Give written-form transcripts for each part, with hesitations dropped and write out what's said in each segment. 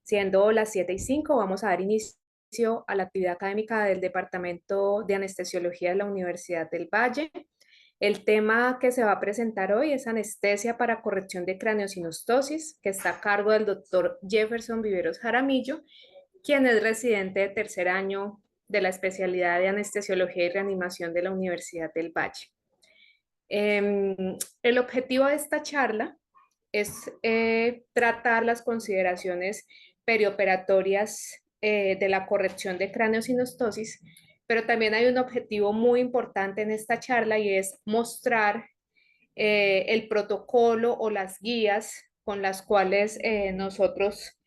Siendo las 7:05, vamos a dar inicio a la actividad académica del Departamento de Anestesiología de la Universidad del Valle. El tema que se va a presentar hoy es anestesia para corrección de craneosinostosis, que está a cargo del doctor Jefferson Viveros Jaramillo, quien es residente de tercer año de la especialidad de anestesiología y reanimación de la Universidad del Valle. El objetivo de esta charla es tratar las consideraciones perioperatorias de la corrección de craneosinostosis, pero también hay un objetivo muy importante en esta charla y es mostrar el protocolo o las guías con las cuales nosotros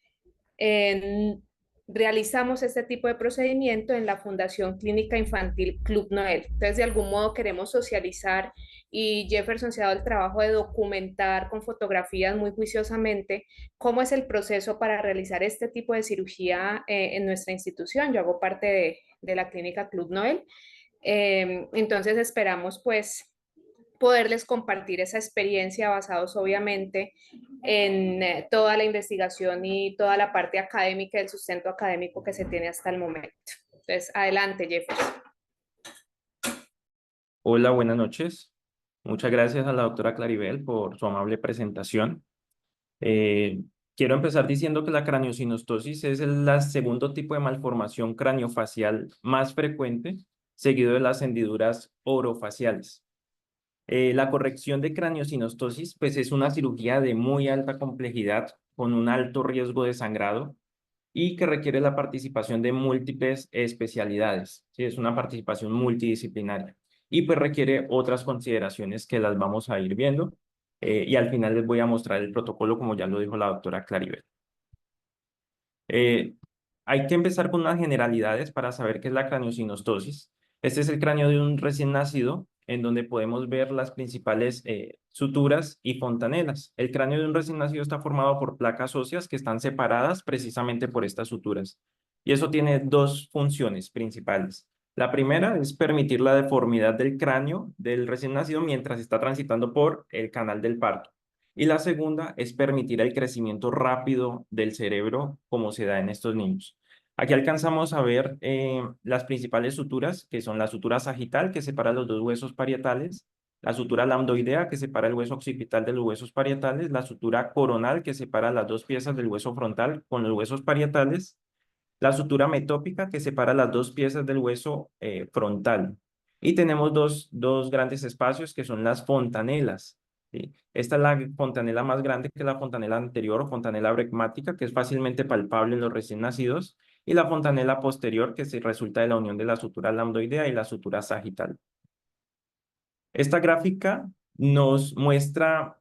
eh, realizamos este tipo de procedimiento en la Fundación Clínica Infantil Club Noel. Entonces, de algún modo queremos socializar y Jefferson se ha dado el trabajo de documentar con fotografías muy juiciosamente cómo es el proceso para realizar este tipo de cirugía en nuestra institución. Yo hago parte de la Clínica Club Noel. Entonces, esperamos pues poderles compartir esa experiencia basados obviamente en toda la investigación y toda la parte académica, el sustento académico que se tiene hasta el momento. Entonces, adelante, Jefferson. Hola, buenas noches. Muchas gracias a la doctora Claribel por su amable presentación. Eh, Quiero empezar diciendo que la craneosinostosis es el segundo tipo de malformación craniofacial más frecuente, seguido de las hendiduras orofaciales. La corrección de craneosinostosis pues, es una cirugía de muy alta complejidad, con un alto riesgo de sangrado y que requiere la participación de múltiples especialidades. ¿Sí? Es una participación multidisciplinaria y pues requiere otras consideraciones que las vamos a ir viendo y al final les voy a mostrar el protocolo como ya lo dijo la doctora Claribel. Eh, Hay que empezar con unas generalidades para saber qué es la craneosinostosis. Este es el cráneo de un recién nacido, en donde podemos ver las principales suturas y fontanelas. El cráneo de un recién nacido está formado por placas óseas que están separadas precisamente por estas suturas. Y eso tiene dos funciones principales. La primera es permitir la deformidad del cráneo del recién nacido mientras está transitando por el canal del parto. Y la segunda es permitir el crecimiento rápido del cerebro como se da en estos niños. Aquí alcanzamos a ver las principales suturas, que son la sutura sagital, que separa los dos huesos parietales, la sutura lambdoidea, que separa el hueso occipital de los huesos parietales, la sutura coronal, que separa las dos piezas del hueso frontal con los huesos parietales, la sutura metópica, que separa las dos piezas del hueso frontal. Y tenemos dos grandes espacios, que son las fontanelas. ¿Sí? Esta es la fontanela más grande que la fontanela anterior o fontanela bregmática, que es fácilmente palpable en los recién nacidos, y la fontanela posterior, que se resulta de la unión de la sutura lambdoidea y la sutura sagital. Esta gráfica nos muestra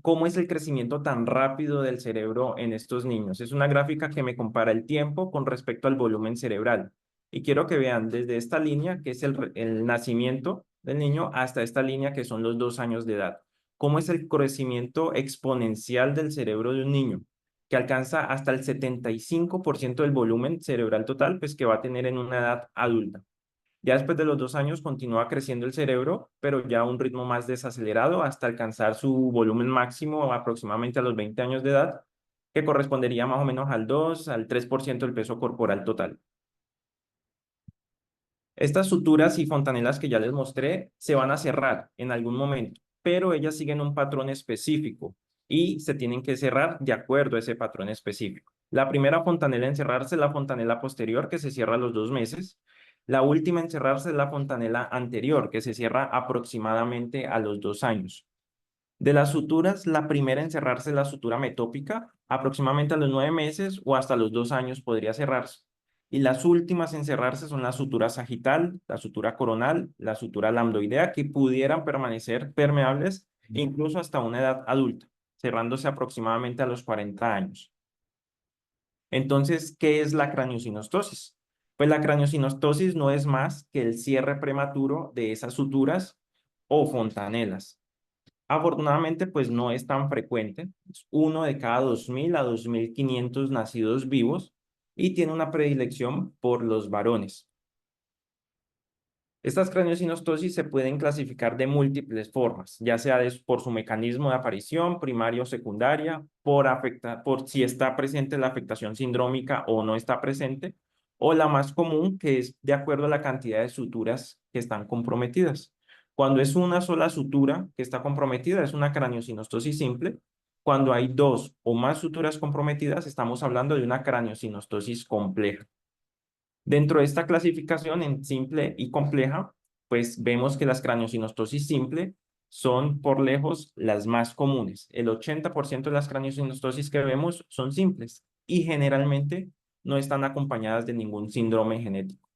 cómo es el crecimiento tan rápido del cerebro en estos niños. Es una gráfica que me compara el tiempo con respecto al volumen cerebral. Y quiero que vean desde esta línea, que es el nacimiento del niño, hasta esta línea, que son los 2 años de edad. Cómo es el crecimiento exponencial del cerebro de un niño, que alcanza hasta el 75% del volumen cerebral total, pues que va a tener en una edad adulta. Ya después de los 2 años continúa creciendo el cerebro, pero ya a un ritmo más desacelerado hasta alcanzar su volumen máximo aproximadamente a los 20 años de edad, que correspondería más o menos al 2 al 3% del peso corporal total. Estas suturas y fontanelas que ya les mostré se van a cerrar en algún momento, pero ellas siguen un patrón específico y se tienen que cerrar de acuerdo a ese patrón específico. La primera fontanela en cerrarse es la fontanela posterior, que se cierra a los 2 meses. La última en cerrarse es la fontanela anterior, que se cierra aproximadamente a los 2 años. De las suturas, la primera en cerrarse es la sutura metópica, aproximadamente a los 9 meses o hasta los 2 años podría cerrarse. Y las últimas en cerrarse son la sutura sagital, la sutura coronal, la sutura lambdoidea, que pudieran permanecer permeables incluso hasta una edad adulta, cerrándose aproximadamente a los 40 años. Entonces, ¿qué es la craneosinostosis? Pues la craneosinostosis no es más que el cierre prematuro de esas suturas o fontanelas. Afortunadamente, pues no es tan frecuente. Es uno de cada 2.000 a 2.500 nacidos vivos y tiene una predilección por los varones. Estas craniosinostosis se pueden clasificar de múltiples formas, ya sea por su mecanismo de aparición, primaria o secundaria, por si está presente la afectación sindrómica o no está presente, o la más común, que es de acuerdo a la cantidad de suturas que están comprometidas. Cuando es una sola sutura que está comprometida, es una craniosinostosis simple. Cuando hay dos o más suturas comprometidas, estamos hablando de una craniosinostosis compleja. Dentro de esta clasificación en simple y compleja, pues vemos que las craniosinostosis simple son por lejos las más comunes. El 80% de las craniosinostosis que vemos son simples y generalmente no están acompañadas de ningún síndrome genético.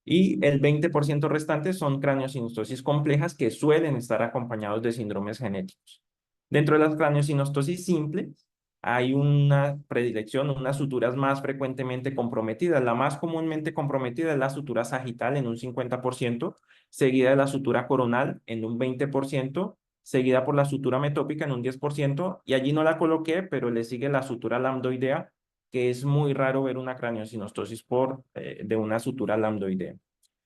Y el 20% restante son craniosinostosis complejas que suelen estar acompañados de síndromes genéticos. Dentro de las craniosinostosis simples, hay una predilección, unas suturas más frecuentemente comprometidas. La más comúnmente comprometida es la sutura sagital en un 50%, seguida de la sutura coronal en un 20%, seguida por la sutura metópica en un 10%, y allí no la coloqué, pero le sigue la sutura lambdoidea, que es muy raro ver una craniosinostosis de una sutura lambdoidea.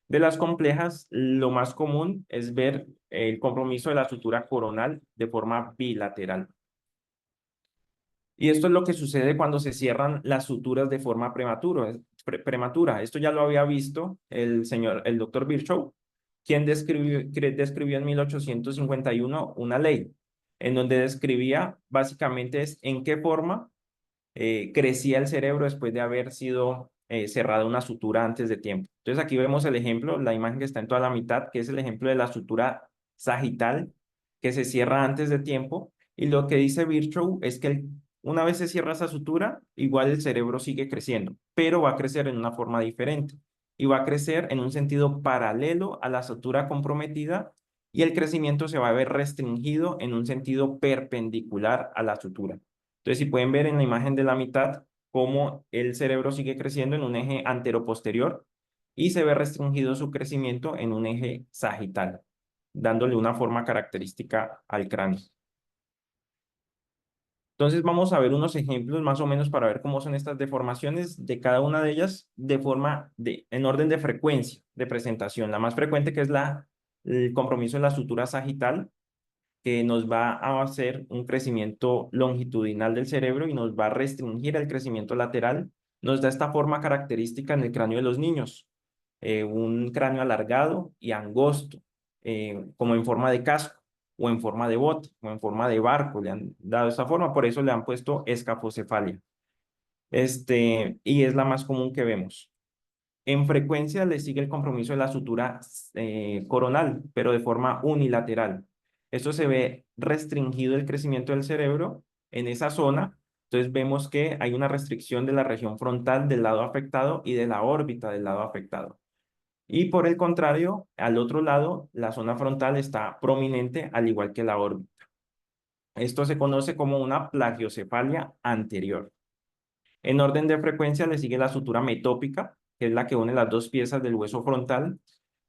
De las complejas, lo más común es ver el compromiso de la sutura coronal de forma bilateral. Y esto es lo que sucede cuando se cierran las suturas de forma prematura. Esto ya lo había visto el doctor Virchow, quien describió en 1851 una ley en donde describía básicamente en qué forma crecía el cerebro después de haber sido cerrada una sutura antes de tiempo. Entonces aquí vemos el ejemplo, la imagen que está en toda la mitad, que es el ejemplo de la sutura sagital que se cierra antes de tiempo. Y lo que dice Virchow es que una vez se cierra esa sutura, igual el cerebro sigue creciendo, pero va a crecer en una forma diferente y va a crecer en un sentido paralelo a la sutura comprometida y el crecimiento se va a ver restringido en un sentido perpendicular a la sutura. Entonces, si pueden ver en la imagen de la mitad cómo el cerebro sigue creciendo en un eje anteroposterior y se ve restringido su crecimiento en un eje sagital, dándole una forma característica al cráneo. Entonces vamos a ver unos ejemplos más o menos para ver cómo son estas deformaciones de cada una de ellas en orden de frecuencia de presentación. La más frecuente que es el compromiso de la sutura sagital, que nos va a hacer un crecimiento longitudinal del cerebro y nos va a restringir el crecimiento lateral. Nos da esta forma característica en el cráneo de los niños, un cráneo alargado y angosto, como en forma de casco, o en forma de bote, o en forma de barco, le han dado esta forma, por eso le han puesto escafocefalia. Y es la más común que vemos. En frecuencia le sigue el compromiso de la sutura coronal, pero de forma unilateral. Esto se ve restringido el crecimiento del cerebro en esa zona. Entonces vemos que hay una restricción de la región frontal del lado afectado y de la órbita del lado afectado. Y por el contrario, al otro lado, la zona frontal está prominente, al igual que la órbita. Esto se conoce como una plagiocefalia anterior. En orden de frecuencia le sigue la sutura metópica, que es la que une las dos piezas del hueso frontal,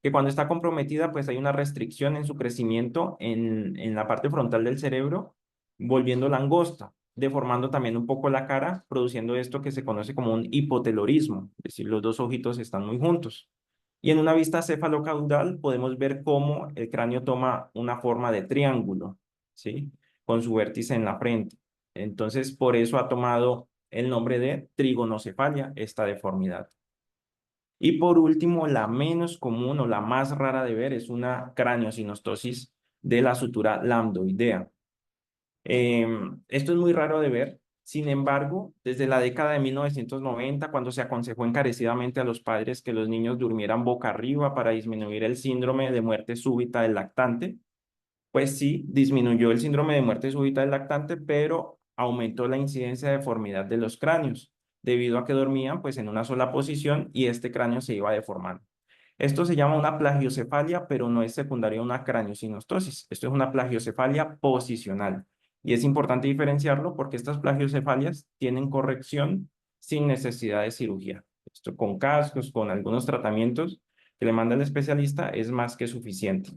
que cuando está comprometida, pues hay una restricción en su crecimiento en la parte frontal del cerebro, volviéndola angosta, deformando también un poco la cara, produciendo esto que se conoce como un hipotelorismo, es decir, los dos ojitos están muy juntos. Y en una vista cefalocaudal podemos ver cómo el cráneo toma una forma de triángulo, ¿sí? Con su vértice en la frente. Entonces, por eso ha tomado el nombre de trigonocefalia, esta deformidad. Y por último, la menos común o la más rara de ver es una craniosinostosis de la sutura lambdoidea. Esto es muy raro de ver. Sin embargo, desde la década de 1990, cuando se aconsejó encarecidamente a los padres que los niños durmieran boca arriba para disminuir el síndrome de muerte súbita del lactante, pues sí, disminuyó el síndrome de muerte súbita del lactante, pero aumentó la incidencia de deformidad de los cráneos, debido a que dormían pues en una sola posición y este cráneo se iba deformando. Esto se llama una plagiocefalia, pero no es secundaria a una craniosinostosis. Esto es una plagiocefalia posicional. Y es importante diferenciarlo porque estas plagiocefalias tienen corrección sin necesidad de cirugía. Esto con cascos, con algunos tratamientos que le manda el especialista es más que suficiente.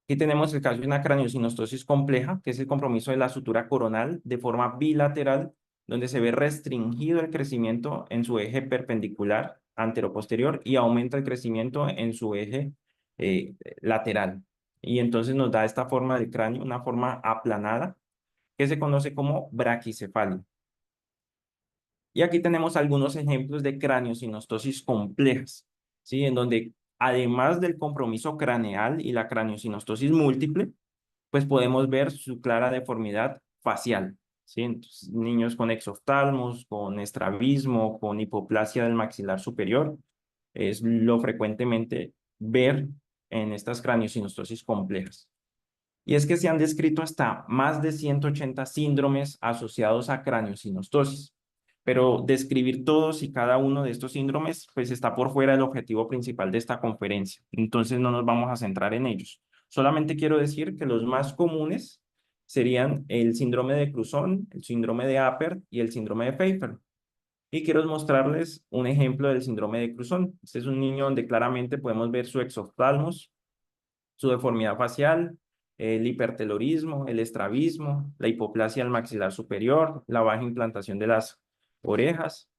Aquí tenemos el caso de una craniosinostosis compleja, que es el compromiso de la sutura coronal de forma bilateral, donde se ve restringido el crecimiento en su eje perpendicular anteroposterior y aumenta el crecimiento en su eje lateral. Y entonces nos da esta forma del cráneo, una forma aplanada, que se conoce como braquicefalia. Y aquí tenemos algunos ejemplos de craneosinostosis complejas, ¿sí? En donde además del compromiso craneal y la craneosinostosis múltiple, pues podemos ver su clara deformidad facial, ¿sí? Entonces, niños con exoftalmos, con estrabismo, con hipoplasia del maxilar superior, es lo frecuentemente ver en estas craneosinostosis complejas. Y es que se han descrito hasta más de 180 síndromes asociados a craneosinostosis, pero describir todos y cada uno de estos síndromes pues está por fuera del objetivo principal de esta conferencia, entonces no nos vamos a centrar en ellos. Solamente quiero decir que los más comunes serían el síndrome de Cruzón, el síndrome de Apert y el síndrome de Pfeiffer. Y quiero mostrarles un ejemplo del síndrome de Cruzón. Este es un niño donde claramente podemos ver su exoftalmos, su deformidad facial, el hipertelorismo, el estrabismo, la hipoplasia del maxilar superior, la baja implantación de las orejas.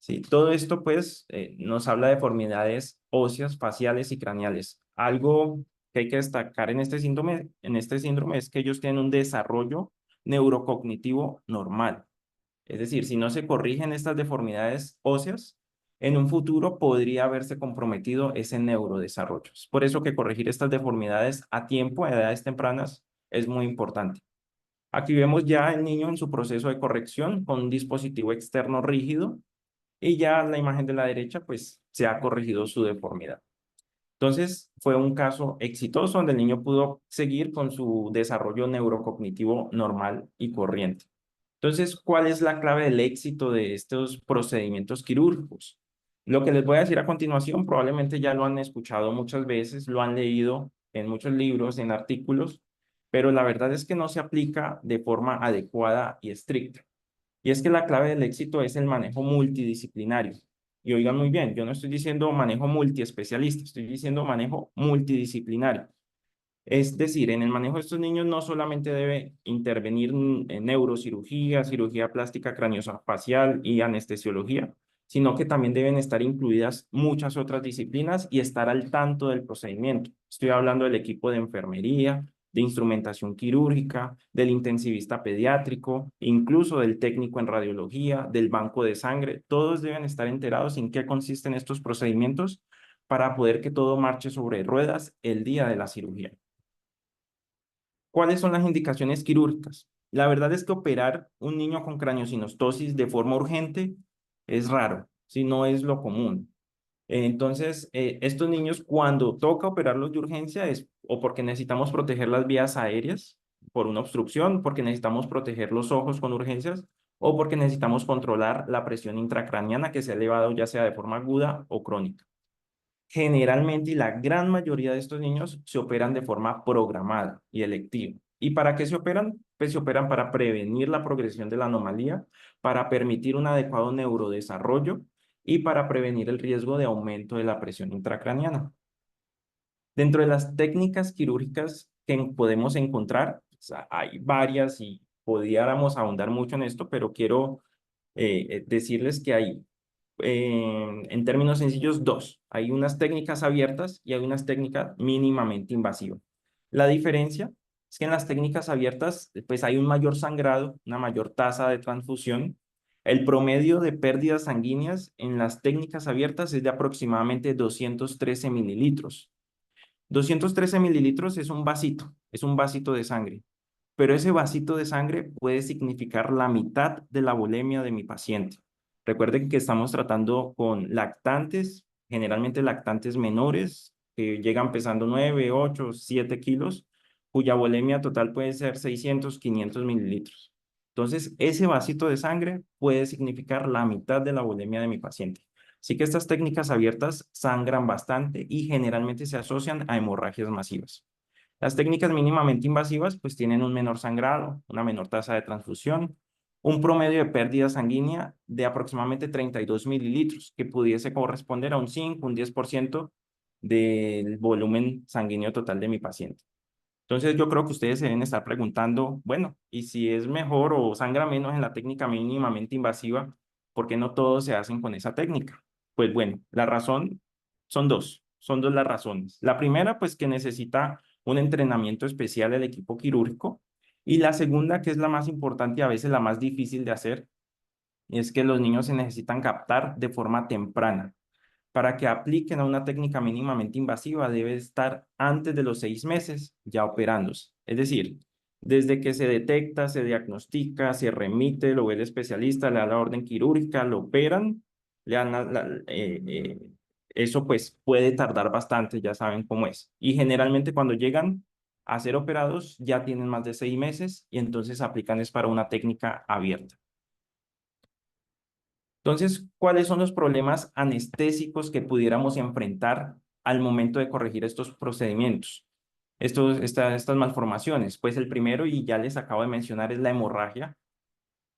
Sí, todo esto pues nos habla de deformidades óseas, faciales y craneales. Algo que hay que destacar en este síndrome es que ellos tienen un desarrollo neurocognitivo normal. Es decir, si no se corrigen estas deformidades óseas, en un futuro podría haberse comprometido ese neurodesarrollo. Es por eso que corregir estas deformidades a tiempo, a edades tempranas, es muy importante. Aquí vemos ya el niño en su proceso de corrección con un dispositivo externo rígido y ya la imagen de la derecha, pues se ha corregido su deformidad. Entonces, fue un caso exitoso donde el niño pudo seguir con su desarrollo neurocognitivo normal y corriente. Entonces, ¿cuál es la clave del éxito de estos procedimientos quirúrgicos? Lo que les voy a decir a continuación probablemente ya lo han escuchado muchas veces, lo han leído en muchos libros, en artículos, pero la verdad es que no se aplica de forma adecuada y estricta. Y es que la clave del éxito es el manejo multidisciplinario. Y oigan muy bien, yo no estoy diciendo manejo multiespecialista, estoy diciendo manejo multidisciplinario. Es decir, en el manejo de estos niños no solamente debe intervenir en neurocirugía, cirugía plástica craneofacial y anestesiología, sino que también deben estar incluidas muchas otras disciplinas y estar al tanto del procedimiento. Estoy hablando del equipo de enfermería, de instrumentación quirúrgica, del intensivista pediátrico, incluso del técnico en radiología, del banco de sangre. Todos deben estar enterados en qué consisten estos procedimientos para poder que todo marche sobre ruedas el día de la cirugía. ¿Cuáles son las indicaciones quirúrgicas? La verdad es que operar un niño con craneosinostosis de forma urgente es raro, si no es lo común. Entonces, estos niños cuando toca operarlos de urgencia es o porque necesitamos proteger las vías aéreas por una obstrucción, porque necesitamos proteger los ojos con urgencias o porque necesitamos controlar la presión intracraniana que se ha elevado ya sea de forma aguda o crónica. Generalmente, y la gran mayoría de estos niños se operan de forma programada y electiva. ¿Y para qué se operan? Pues se operan para prevenir la progresión de la anomalía, para permitir un adecuado neurodesarrollo y para prevenir el riesgo de aumento de la presión intracraniana. Dentro de las técnicas quirúrgicas que podemos encontrar, pues, hay varias y pudiéramos ahondar mucho en esto, pero quiero decirles que hay en términos sencillos, dos. Hay unas técnicas abiertas y hay unas técnicas mínimamente invasivas. La diferencia es que en las técnicas abiertas, pues hay un mayor sangrado, una mayor tasa de transfusión. El promedio de pérdidas sanguíneas en las técnicas abiertas es de aproximadamente 213 mililitros. 213 mililitros es un vasito de sangre, pero ese vasito de sangre puede significar la mitad de la volemia de mi paciente. Recuerden que estamos tratando con lactantes, generalmente lactantes menores, que llegan pesando 9, 8, 7 kilos, cuya volemia total puede ser 600, 500 mililitros. Entonces, ese vasito de sangre puede significar la mitad de la volemia de mi paciente. Así que estas técnicas abiertas sangran bastante y generalmente se asocian a hemorragias masivas. Las técnicas mínimamente invasivas pues tienen un menor sangrado, una menor tasa de transfusión, un promedio de pérdida sanguínea de aproximadamente 32 mililitros, que pudiese corresponder a un 5, un 10% del volumen sanguíneo total de mi paciente. Entonces yo creo que ustedes se deben estar preguntando, bueno, ¿y si es mejor o sangra menos en la técnica mínimamente invasiva, por qué no todos se hacen con esa técnica? Pues bueno, la razón son dos las razones. La primera, pues que necesita un entrenamiento especial el equipo quirúrgico. Y la segunda, que es la más importante y a veces la más difícil de hacer, es que los niños se necesitan captar de forma temprana. Para que apliquen a una técnica mínimamente invasiva, debe estar antes de los 6 meses ya operándose. Es decir, desde que se detecta, se diagnostica, se remite, lo ve el especialista, le da la orden quirúrgica, lo operan, le dan eso pues puede tardar bastante, ya saben cómo es. Y generalmente cuando llegan a ser operados ya tienen más de 6 meses y entonces aplican es para una técnica abierta. Entonces, ¿cuáles son los problemas anestésicos que pudiéramos enfrentar al momento de corregir estos procedimientos? Estas malformaciones. Pues el primero, y ya les acabo de mencionar, es la hemorragia,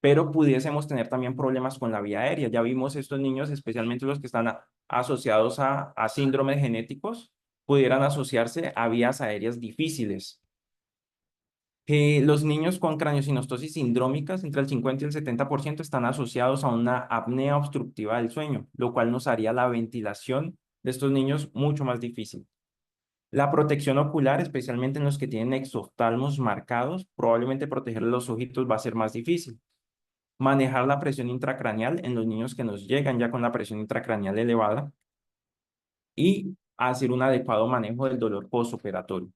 pero pudiésemos tener también problemas con la vía aérea. Ya vimos estos niños, especialmente los que están asociados a síndromes genéticos, pudieran asociarse a vías aéreas difíciles. Los niños con craneosinostosis sindrómicas, entre el 50 y el 70%, están asociados a una apnea obstructiva del sueño, lo cual nos haría la ventilación de estos niños mucho más difícil. La protección ocular, especialmente en los que tienen exoftalmos marcados, probablemente proteger los ojitos va a ser más difícil. Manejar la presión intracraneal en los niños que nos llegan ya con la presión intracraneal elevada y hacer un adecuado manejo del dolor postoperatorio.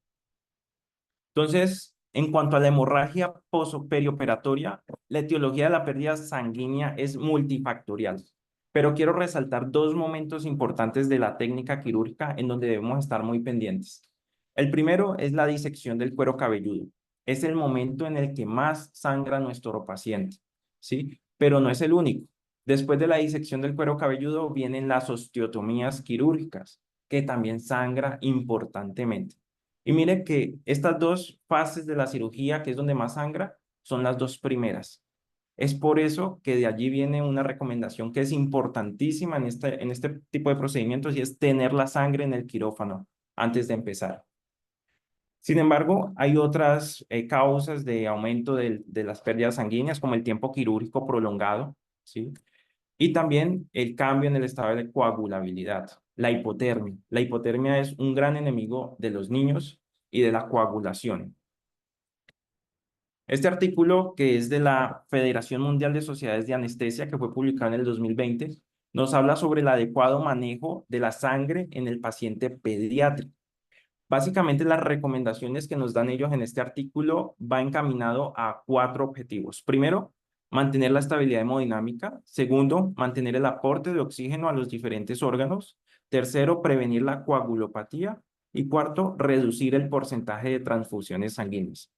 Entonces, en cuanto a la hemorragia perioperatoria, la etiología de la pérdida sanguínea es multifactorial, pero quiero resaltar dos momentos importantes de la técnica quirúrgica en donde debemos estar muy pendientes. El primero es la disección del cuero cabelludo. Es el momento en el que más sangra nuestro paciente, ¿sí? Pero no es el único. Después de la disección del cuero cabelludo vienen las osteotomías quirúrgicas, que también sangra importantemente. Y mire que estas dos fases de la cirugía, que es donde más sangra, son las dos primeras. Es por eso que de allí viene una recomendación que es importantísima en este tipo de procedimientos y es tener la sangre en el quirófano antes de empezar. Sin embargo, hay otras causas de aumento de las pérdidas sanguíneas, como el tiempo quirúrgico prolongado, ¿sí? Y también el cambio en el estado de coagulabilidad, la hipotermia. La hipotermia es un gran enemigo de los niños y de la coagulación. Este artículo, que es de la Federación Mundial de Sociedades de Anestesia, que fue publicado en el 2020, nos habla sobre el adecuado manejo de la sangre en el paciente pediátrico. Básicamente, las recomendaciones que nos dan ellos en este artículo va encaminado a 4 objetivos. Primero, mantener la estabilidad hemodinámica. Segundo, mantener el aporte de oxígeno a los diferentes órganos. Tercero, prevenir la coagulopatía. Y cuarto, reducir el porcentaje de transfusiones sanguíneas.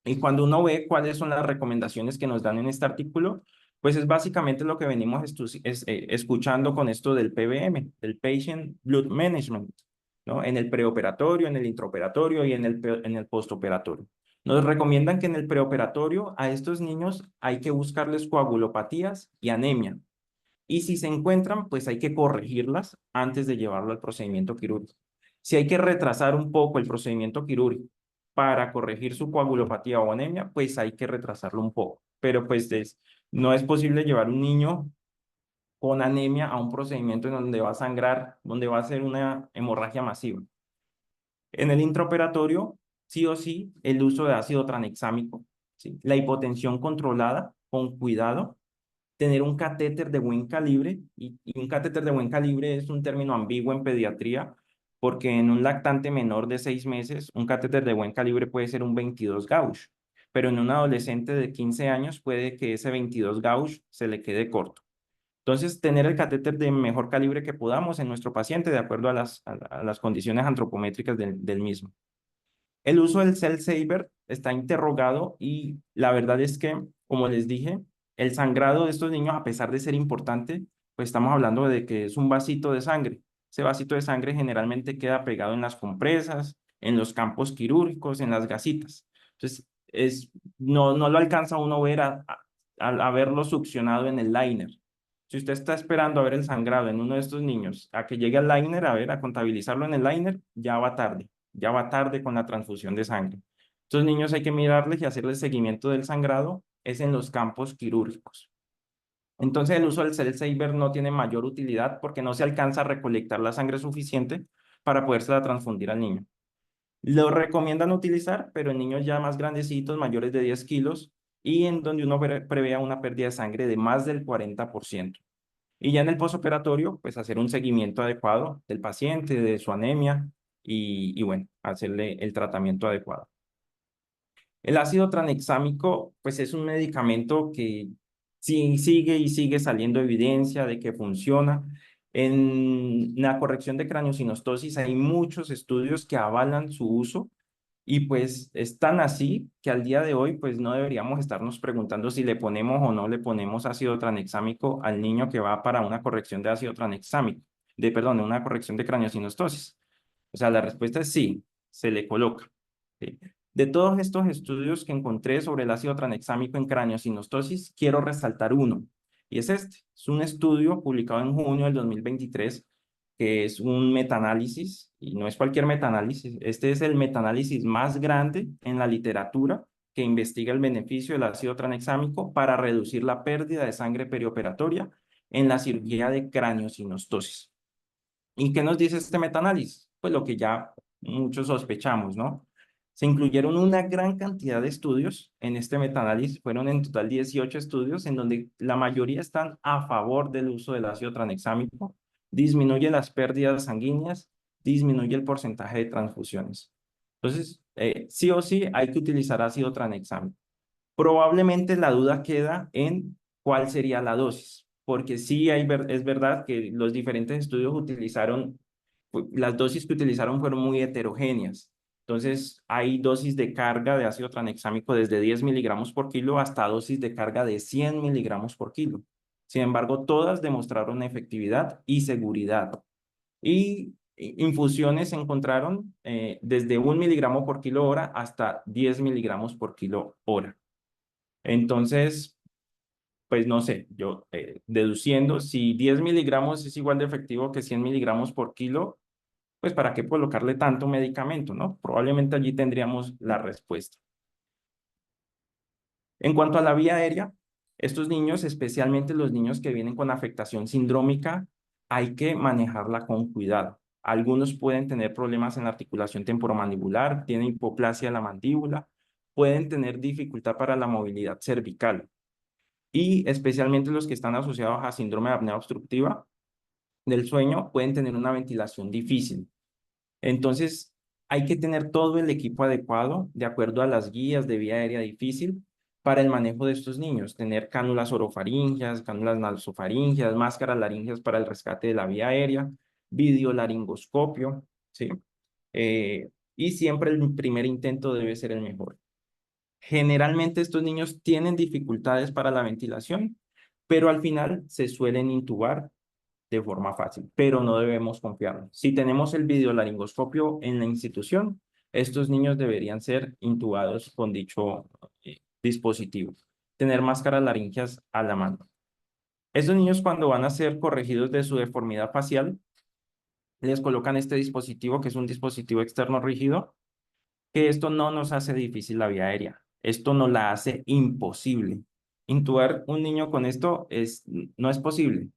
Y cuando uno ve cuáles son las recomendaciones que nos dan en este artículo, pues es básicamente lo que venimos escuchando con esto del PBM, del Patient Blood Management, ¿no? En el preoperatorio, en el intraoperatorio y en el postoperatorio. Nos recomiendan que en el preoperatorio a estos niños hay que buscarles coagulopatías y anemia. Y si se encuentran, pues hay que corregirlas antes de llevarlo al procedimiento quirúrgico. Si hay que retrasar un poco el procedimiento quirúrgico para corregir su coagulopatía o anemia, pues hay que retrasarlo un poco. Pero pues no es posible llevar un niño con anemia a un procedimiento en donde va a sangrar, donde va a ser una hemorragia masiva. En el intraoperatorio, sí o sí, el uso de ácido tranexámico, ¿sí? La hipotensión controlada con cuidado, tener un catéter de buen calibre, y un catéter de buen calibre es un término ambiguo en pediatría, porque en un lactante menor de 6 meses, un catéter de buen calibre puede ser un 22 gauge, pero en un adolescente de 15 años puede que ese 22 gauge se le quede corto. Entonces, tener el catéter de mejor calibre que podamos en nuestro paciente de acuerdo a las condiciones antropométricas del mismo. El uso del cell saver está interrogado y la verdad es que, como les dije, el sangrado de estos niños, a pesar de ser importante, pues estamos hablando de que es un vasito de sangre. Ese vasito de sangre generalmente queda pegado en las compresas, en los campos quirúrgicos, en las gasitas. Entonces, no lo alcanza uno a ver a verlo succionado en el liner. Si usted está esperando a ver el sangrado en uno de estos niños, a que llegue al liner, a ver, a contabilizarlo en el liner, ya va tarde con la transfusión de sangre. Estos niños hay que mirarles y hacerles seguimiento del sangrado, es en los campos quirúrgicos. Entonces el uso del cel saver no tiene mayor utilidad porque no se alcanza a recolectar la sangre suficiente para podérsela transfundir al niño. Lo recomiendan utilizar, pero en niños ya más grandecitos, mayores de 10 kilos, y en donde uno prevea una pérdida de sangre de más del 40%. Y ya en el posoperatorio, pues hacer un seguimiento adecuado del paciente, de su anemia, y bueno, hacerle el tratamiento adecuado. El ácido tranexámico, pues es un medicamento que sí, sigue y sigue saliendo evidencia de que funciona. En la corrección de craneosinostosis hay muchos estudios que avalan su uso y pues es tan así que al día de hoy pues no deberíamos estarnos preguntando si le ponemos o no le ponemos ácido tranexámico al niño que va para una corrección de ácido tranexámico, perdón, de una corrección de craneosinostosis. O sea, la respuesta es sí, se le coloca. ¿Sí? De todos estos estudios que encontré sobre el ácido tranexámico en craneosinostosis, quiero resaltar uno, y es este. Es un estudio publicado en junio del 2023, que es un metaanálisis, y no es cualquier metaanálisis, este es el metaanálisis más grande en la literatura que investiga el beneficio del ácido tranexámico para reducir la pérdida de sangre perioperatoria en la cirugía de craneosinostosis. ¿Y qué nos dice este metaanálisis? Pues lo que ya muchos sospechamos, ¿no? Se incluyeron una gran cantidad de estudios en este metaanálisis, fueron en total 18 estudios, en donde la mayoría están a favor del uso del ácido tranexámico, disminuye las pérdidas sanguíneas, disminuye el porcentaje de transfusiones. Entonces, sí o sí hay que utilizar ácido tranexámico. Probablemente la duda queda en cuál sería la dosis, porque sí es verdad que los diferentes estudios utilizaron, las dosis que utilizaron fueron muy heterogéneas. Entonces, hay dosis de carga de ácido tranexámico desde 10 miligramos por kilo hasta dosis de carga de 100 miligramos por kilo. Sin embargo, todas demostraron efectividad y seguridad. Y infusiones se encontraron desde 1 miligramo por kilo hora hasta 10 miligramos por kilo hora. Entonces, pues no sé, yo deduciendo, si 10 miligramos es igual de efectivo que 100 miligramos por kilo, pues ¿para qué colocarle tanto medicamento, no? Probablemente allí tendríamos la respuesta. En cuanto a la vía aérea, estos niños, especialmente los niños que vienen con afectación sindrómica, hay que manejarla con cuidado. Algunos pueden tener problemas en la articulación temporomandibular, tienen hipoplasia de la mandíbula, pueden tener dificultad para la movilidad cervical. Y especialmente los que están asociados a síndrome de apnea obstructiva del sueño pueden tener una ventilación difícil. Entonces, hay que tener todo el equipo adecuado de acuerdo a las guías de vía aérea difícil para el manejo de estos niños. Tener cánulas orofaringeas, cánulas nasofaringeas, máscaras laringeas para el rescate de la vía aérea, videolaringoscopio, ¿sí? Y siempre el primer intento debe ser el mejor. Generalmente estos niños tienen dificultades para la ventilación, pero al final se suelen intubar de forma fácil, pero no debemos confiarnos. Si tenemos el videolaringoscopio en la institución, estos niños deberían ser intubados con dicho dispositivo. Tener máscaras laringeas a la mano. Estos niños cuando van a ser corregidos de su deformidad facial, les colocan este dispositivo que es un dispositivo externo rígido que esto no nos hace difícil la vía aérea, esto nos la hace imposible. Intubar un niño con esto no es posible.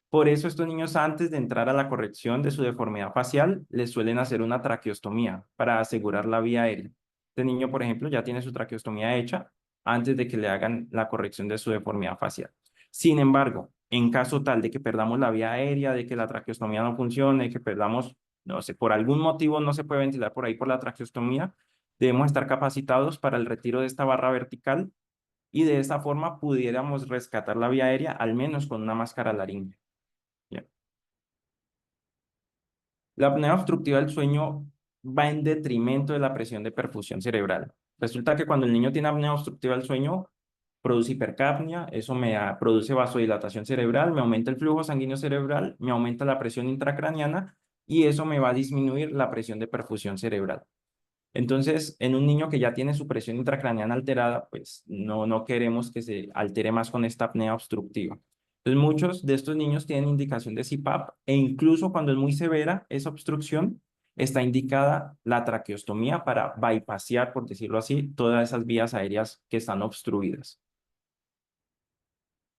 Por eso estos niños antes de entrar a la corrección de su deformidad facial, les suelen hacer una traqueostomía para asegurar la vía aérea. Este niño, por ejemplo, ya tiene su traqueostomía hecha antes de que le hagan la corrección de su deformidad facial. Sin embargo, en caso tal de que perdamos la vía aérea, de que la traqueostomía no funcione, que perdamos, no sé, por algún motivo no se puede ventilar por ahí por la traqueostomía, debemos estar capacitados para el retiro de esta barra vertical y de esta forma pudiéramos rescatar la vía aérea, al menos con una máscara laríngea. ¿Ya? La apnea obstructiva del sueño va en detrimento de la presión de perfusión cerebral. Resulta que cuando el niño tiene apnea obstructiva del sueño, produce hipercapnia, eso produce vasodilatación cerebral, me aumenta el flujo sanguíneo cerebral, me aumenta la presión intracraniana y eso me va a disminuir la presión de perfusión cerebral. Entonces, en un niño que ya tiene su presión intracraneana alterada, pues no queremos que se altere más con esta apnea obstructiva. Entonces, muchos de estos niños tienen indicación de CPAP e incluso cuando es muy severa esa obstrucción, está indicada la traqueostomía para bypassear, por decirlo así, todas esas vías aéreas que están obstruidas.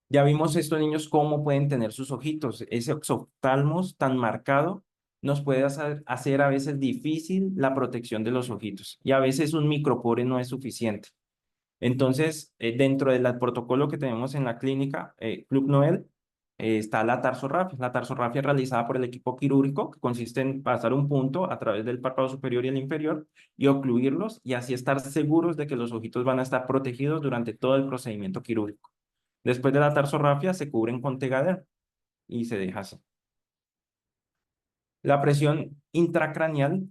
Ya vimos estos niños cómo pueden tener sus ojitos. Ese exoftalmos tan marcado nos puede hacer a veces difícil la protección de los ojitos y a veces un micropore no es suficiente. Entonces, dentro del protocolo que tenemos en la clínica Club Noel, está la tarsorrafia. La tarsorrafia es realizada por el equipo quirúrgico, que consiste en pasar un punto a través del párpado superior y el inferior y ocluirlos y así estar seguros de que los ojitos van a estar protegidos durante todo el procedimiento quirúrgico. Después de la tarsorrafia se cubren con tegadera y se deja así. La presión intracraneal,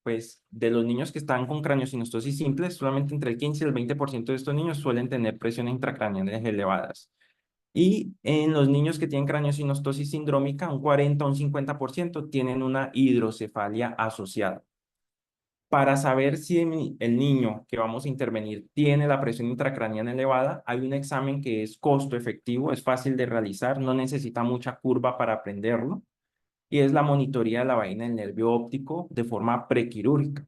pues de los niños que están con craneosinostosis simple, solamente entre el 15 y el 20% de estos niños suelen tener presiones intracraneales elevadas. Y en los niños que tienen craneosinostosis sindrómica, un 40 o un 50% tienen una hidrocefalia asociada. Para saber si el niño que vamos a intervenir tiene la presión intracraneal elevada, hay un examen que es costo efectivo, es fácil de realizar, no necesita mucha curva para aprenderlo, y es la monitoría de la vaina del nervio óptico de forma prequirúrgica.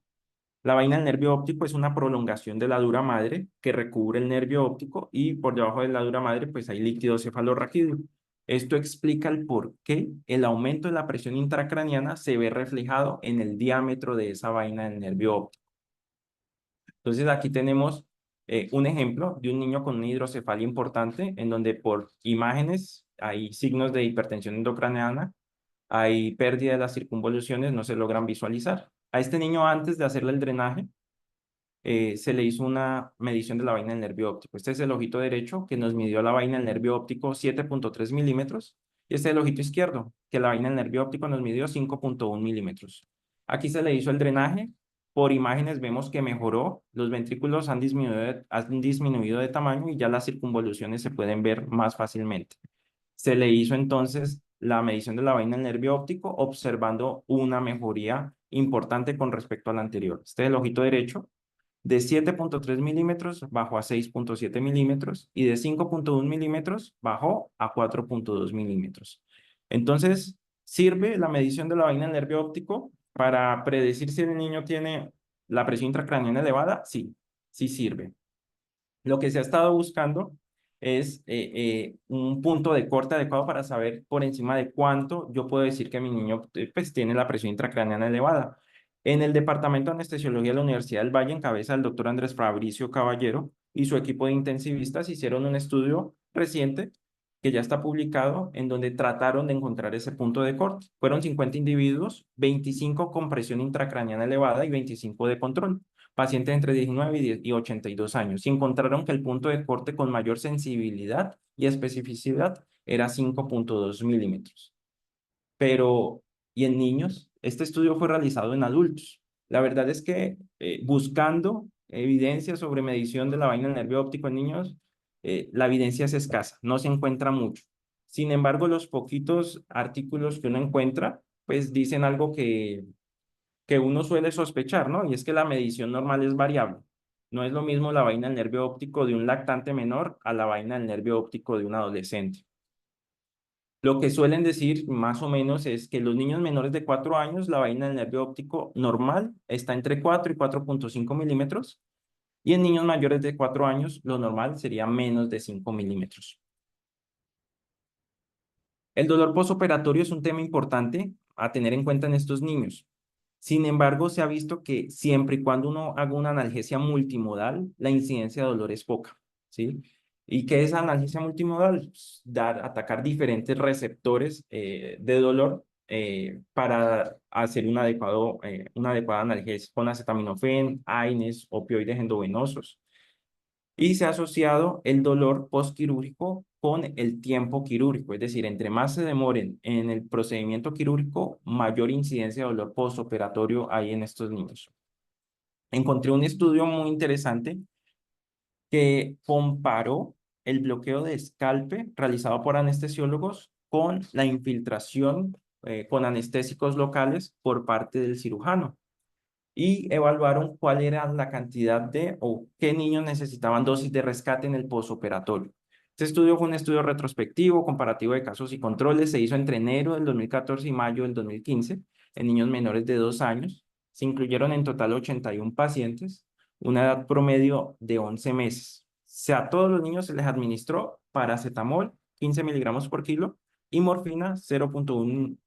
La vaina del nervio óptico es una prolongación de la dura madre que recubre el nervio óptico y por debajo de la dura madre pues hay líquido cefalorraquídeo. Esto explica el por qué el aumento de la presión intracraniana se ve reflejado en el diámetro de esa vaina del nervio óptico. Entonces aquí tenemos un ejemplo de un niño con una hidrocefalia importante en donde por imágenes hay signos de hipertensión endocraneana, hay pérdida de las circunvoluciones, no se logran visualizar. A este niño antes de hacerle el drenaje, se le hizo una medición de la vaina del nervio óptico. Este es el ojito derecho que nos midió la vaina del nervio óptico 7.3 milímetros. Y este es el ojito izquierdo, que la vaina del nervio óptico nos midió 5.1 milímetros. Aquí se le hizo el drenaje. Por imágenes vemos que mejoró. Los ventrículos han disminuido de tamaño y ya las circunvoluciones se pueden ver más fácilmente. Se le hizo entonces la medición de la vaina del nervio óptico observando una mejoría importante con respecto al anterior. Este es el ojito derecho. De 7.3 milímetros bajó a 6.7 milímetros y de 5.1 milímetros bajó a 4.2 milímetros. Entonces, ¿sirve la medición de la vaina del nervio óptico para predecir si el niño tiene la presión intracraneal elevada? Sí, sí sirve. Lo que se ha estado buscando es un punto de corte adecuado para saber por encima de cuánto yo puedo decir que mi niño pues, tiene la presión intracraneana elevada. En el Departamento de Anestesiología de la Universidad del Valle, en cabeza del doctor Andrés Fabricio Caballero y su equipo de intensivistas, hicieron un estudio reciente que ya está publicado, en donde trataron de encontrar ese punto de corte. Fueron 50 individuos, 25 con presión intracraneana elevada y 25 de control, pacientes entre 19 y 82 años. Y encontraron que el punto de corte con mayor sensibilidad y especificidad era 5.2 milímetros. Pero, ¿y en niños? Este estudio fue realizado en adultos. La verdad es que buscando evidencia sobre medición de la vaina del nervio óptico en niños, la evidencia es escasa, no se encuentra mucho. Sin embargo, los poquitos artículos que uno encuentra, pues dicen algo que uno suele sospechar, ¿no? Y es que la medición normal es variable. No es lo mismo la vaina del nervio óptico de un lactante menor a la vaina del nervio óptico de un adolescente. Lo que suelen decir más o menos es que los niños menores de 4 años, la vaina del nervio óptico normal está entre 4 y 4.5 milímetros, y en niños mayores de 4 años, lo normal sería menos de 5 milímetros. El dolor postoperatorio es un tema importante a tener en cuenta en estos niños. Sin embargo, se ha visto que siempre y cuando uno haga una analgesia multimodal, la incidencia de dolor es poca, ¿sí? ¿Y qué es analgesia multimodal? Pues, atacar diferentes receptores de dolor para hacer una adecuada analgesia con acetaminofén, AINES, opioides endovenosos. Y se ha asociado el dolor postquirúrgico con el tiempo quirúrgico, es decir, entre más se demoren en el procedimiento quirúrgico, mayor incidencia de dolor postoperatorio hay en estos niños. Encontré un estudio muy interesante que comparó el bloqueo de escalpe realizado por anestesiólogos con la infiltración con anestésicos locales por parte del cirujano y evaluaron cuál era la cantidad de o qué niños necesitaban dosis de rescate en el posoperatorio. Este estudio fue un estudio retrospectivo, comparativo de casos y controles. Se hizo entre enero del 2014 y mayo del 2015 en niños menores de 2 años. Se incluyeron en total 81 pacientes, una edad promedio de 11 meses. A todos los niños se les administró paracetamol 15 miligramos por kilo, y morfina 0,1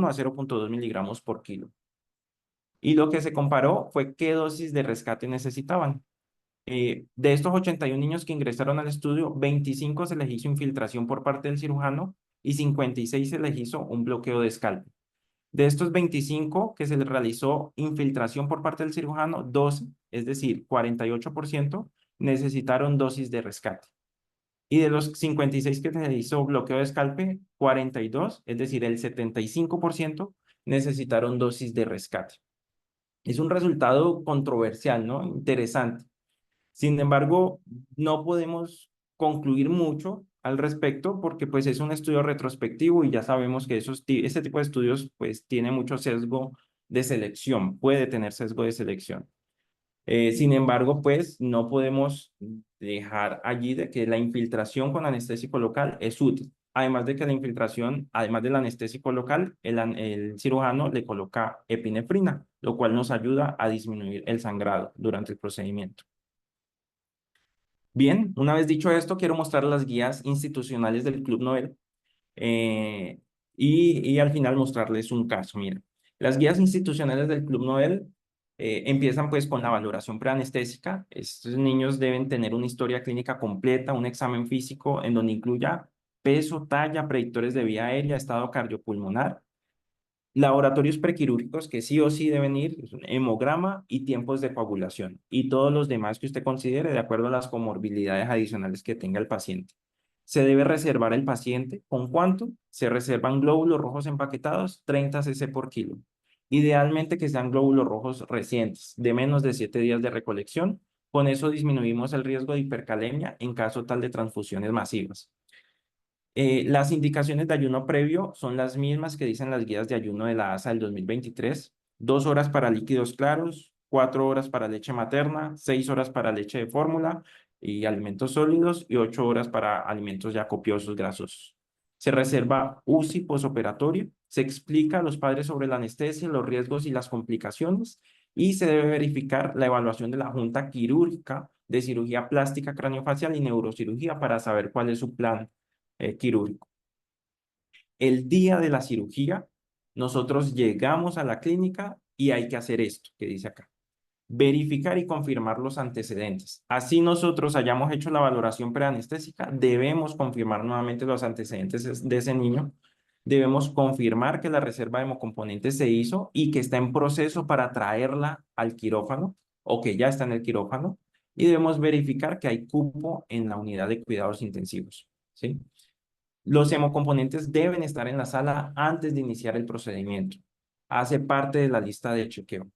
a 0,2 miligramos por kilo. Y lo que se comparó fue qué dosis de rescate necesitaban. De estos 81 niños que ingresaron al estudio, 25 se les hizo infiltración por parte del cirujano y 56 se les hizo un bloqueo de escalpe. De estos 25 que se les realizó infiltración por parte del cirujano, 12, es decir, 48%, necesitaron dosis de rescate. Y de los 56 que se les hizo bloqueo de escalpe, 42, es decir, el 75%, necesitaron dosis de rescate. Es un resultado controversial, ¿no? Interesante. Sin embargo, no podemos concluir mucho al respecto porque pues es un estudio retrospectivo y ya sabemos que ese tipo de estudios pues tiene mucho sesgo de selección, puede tener sesgo de selección. Sin embargo, pues no podemos dejar allí de que la infiltración con anestésico local es útil. Además de que la infiltración, además del anestésico local, el cirujano le coloca epinefrina, lo cual nos ayuda a disminuir el sangrado durante el procedimiento. Bien, una vez dicho esto, quiero mostrar las guías institucionales del Club Nobel eh, y al final mostrarles un caso. Mira, las guías institucionales del Club Nobel empiezan pues con la valoración preanestésica. Estos niños deben tener una historia clínica completa, un examen físico en donde incluya peso, talla, predictores de vía aérea, estado cardiopulmonar, laboratorios prequirúrgicos que sí o sí deben ir, es un hemograma y tiempos de coagulación, y todos los demás que usted considere de acuerdo a las comorbilidades adicionales que tenga el paciente. Se debe reservar el paciente. ¿Con cuánto? Se reservan glóbulos rojos empaquetados, 30 cc por kilo. Idealmente que sean glóbulos rojos recientes, de menos de 7 días de recolección. Con eso disminuimos el riesgo de hipercalemia en caso tal de transfusiones masivas. Las indicaciones de ayuno previo son las mismas que dicen las guías de ayuno de la ASA del 2023. 2 horas para líquidos claros, 4 horas para leche materna, 6 horas para leche de fórmula y alimentos sólidos y 8 horas para alimentos ya copiosos, grasosos. Se reserva UCI posoperatorio, se explica a los padres sobre la anestesia, los riesgos y las complicaciones y se debe verificar la evaluación de la junta quirúrgica de cirugía plástica craneofacial y neurocirugía para saber cuál es su plan quirúrgico. El día de la cirugía, nosotros llegamos a la clínica y hay que hacer esto que dice acá. Verificar y confirmar los antecedentes. Así nosotros hayamos hecho la valoración preanestésica, debemos confirmar nuevamente los antecedentes de ese niño. Debemos confirmar que la reserva de hemocomponentes se hizo y que está en proceso para traerla al quirófano o que ya está en el quirófano. Y debemos verificar que hay cupo en la unidad de cuidados intensivos, ¿sí? Los hemocomponentes deben estar en la sala antes de iniciar el procedimiento. Hace parte de la lista de chequeo.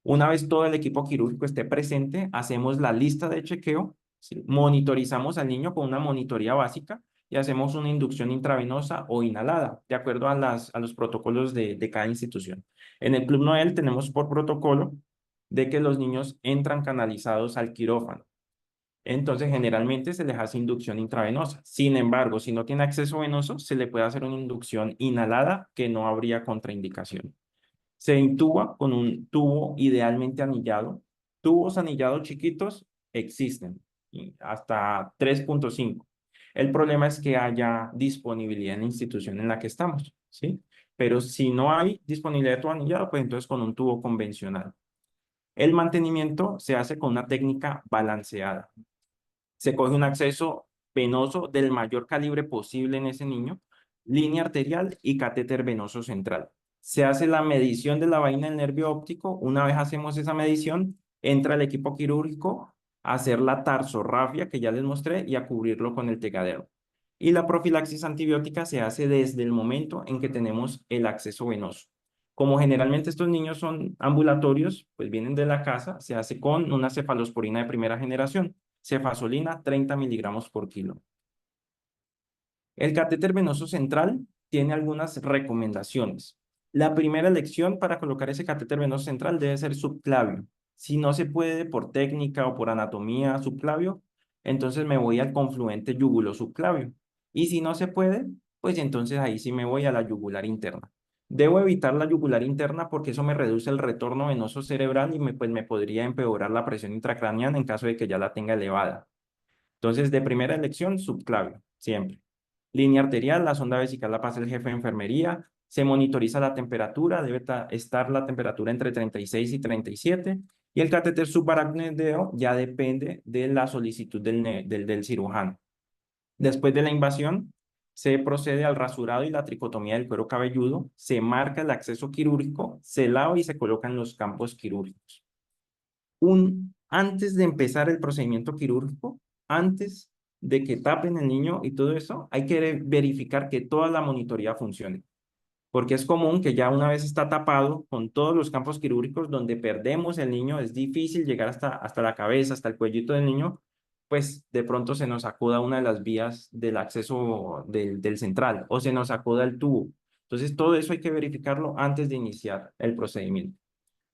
Una vez todo el equipo quirúrgico esté presente, hacemos la lista de chequeo, ¿sí? Monitorizamos al niño con una monitoría básica y hacemos una inducción intravenosa o inhalada, de acuerdo a los protocolos de cada institución. En el Club Noel tenemos por protocolo de que los niños entran canalizados al quirófano. Entonces, generalmente se les hace inducción intravenosa. Sin embargo, si no tiene acceso venoso, se le puede hacer una inducción inhalada que no habría contraindicación. Se intuba con un tubo idealmente anillado. Tubos anillados chiquitos existen, hasta 3,5. El problema es que haya disponibilidad en la institución en la que estamos, ¿sí? Pero si no hay disponibilidad de tubo anillado, pues entonces con un tubo convencional. El mantenimiento se hace con una técnica balanceada. Se coge un acceso venoso del mayor calibre posible en ese niño, línea arterial y catéter venoso central. Se hace la medición de la vaina del nervio óptico. Una vez hacemos esa medición, entra el equipo quirúrgico a hacer la tarsorrafia que ya les mostré y a cubrirlo con el tegadero. Y la profilaxis antibiótica se hace desde el momento en que tenemos el acceso venoso. Como generalmente estos niños son ambulatorios, pues vienen de la casa, se hace con una cefalosporina de primera generación. Cefazolina 30 miligramos por kilo. El catéter venoso central tiene algunas recomendaciones. La primera elección para colocar ese catéter venoso central debe ser subclavio. Si no se puede por técnica o por anatomía subclavio, entonces me voy al confluente yugulo-subclavio. Y si no se puede, pues entonces ahí sí me voy a la yugular interna. Debo evitar la yugular interna porque eso me reduce el retorno venoso cerebral y pues me podría empeorar la presión intracraneana en caso de que ya la tenga elevada. Entonces, de primera elección, subclavio, siempre. línea arterial, la sonda vesical la pasa el jefe de enfermería, se monitoriza la temperatura, debe estar la temperatura entre 36 y 37, y el catéter subaracnoideo ya depende de la solicitud del cirujano. Después de la invasión, se procede al rasurado y la tricotomía del cuero cabelludo, se marca el acceso quirúrgico, se lava y se colocan los campos quirúrgicos. Antes de empezar el procedimiento quirúrgico, antes de que tapen el niño y todo eso, hay que verificar que toda la monitoría funcione. Porque es común que ya una vez está tapado con todos los campos quirúrgicos donde perdemos el niño, es difícil llegar hasta la cabeza, hasta el cuellito del niño, pues de pronto se nos acuda una de las vías del acceso del central o se nos acuda el tubo. Entonces todo eso hay que verificarlo antes de iniciar el procedimiento.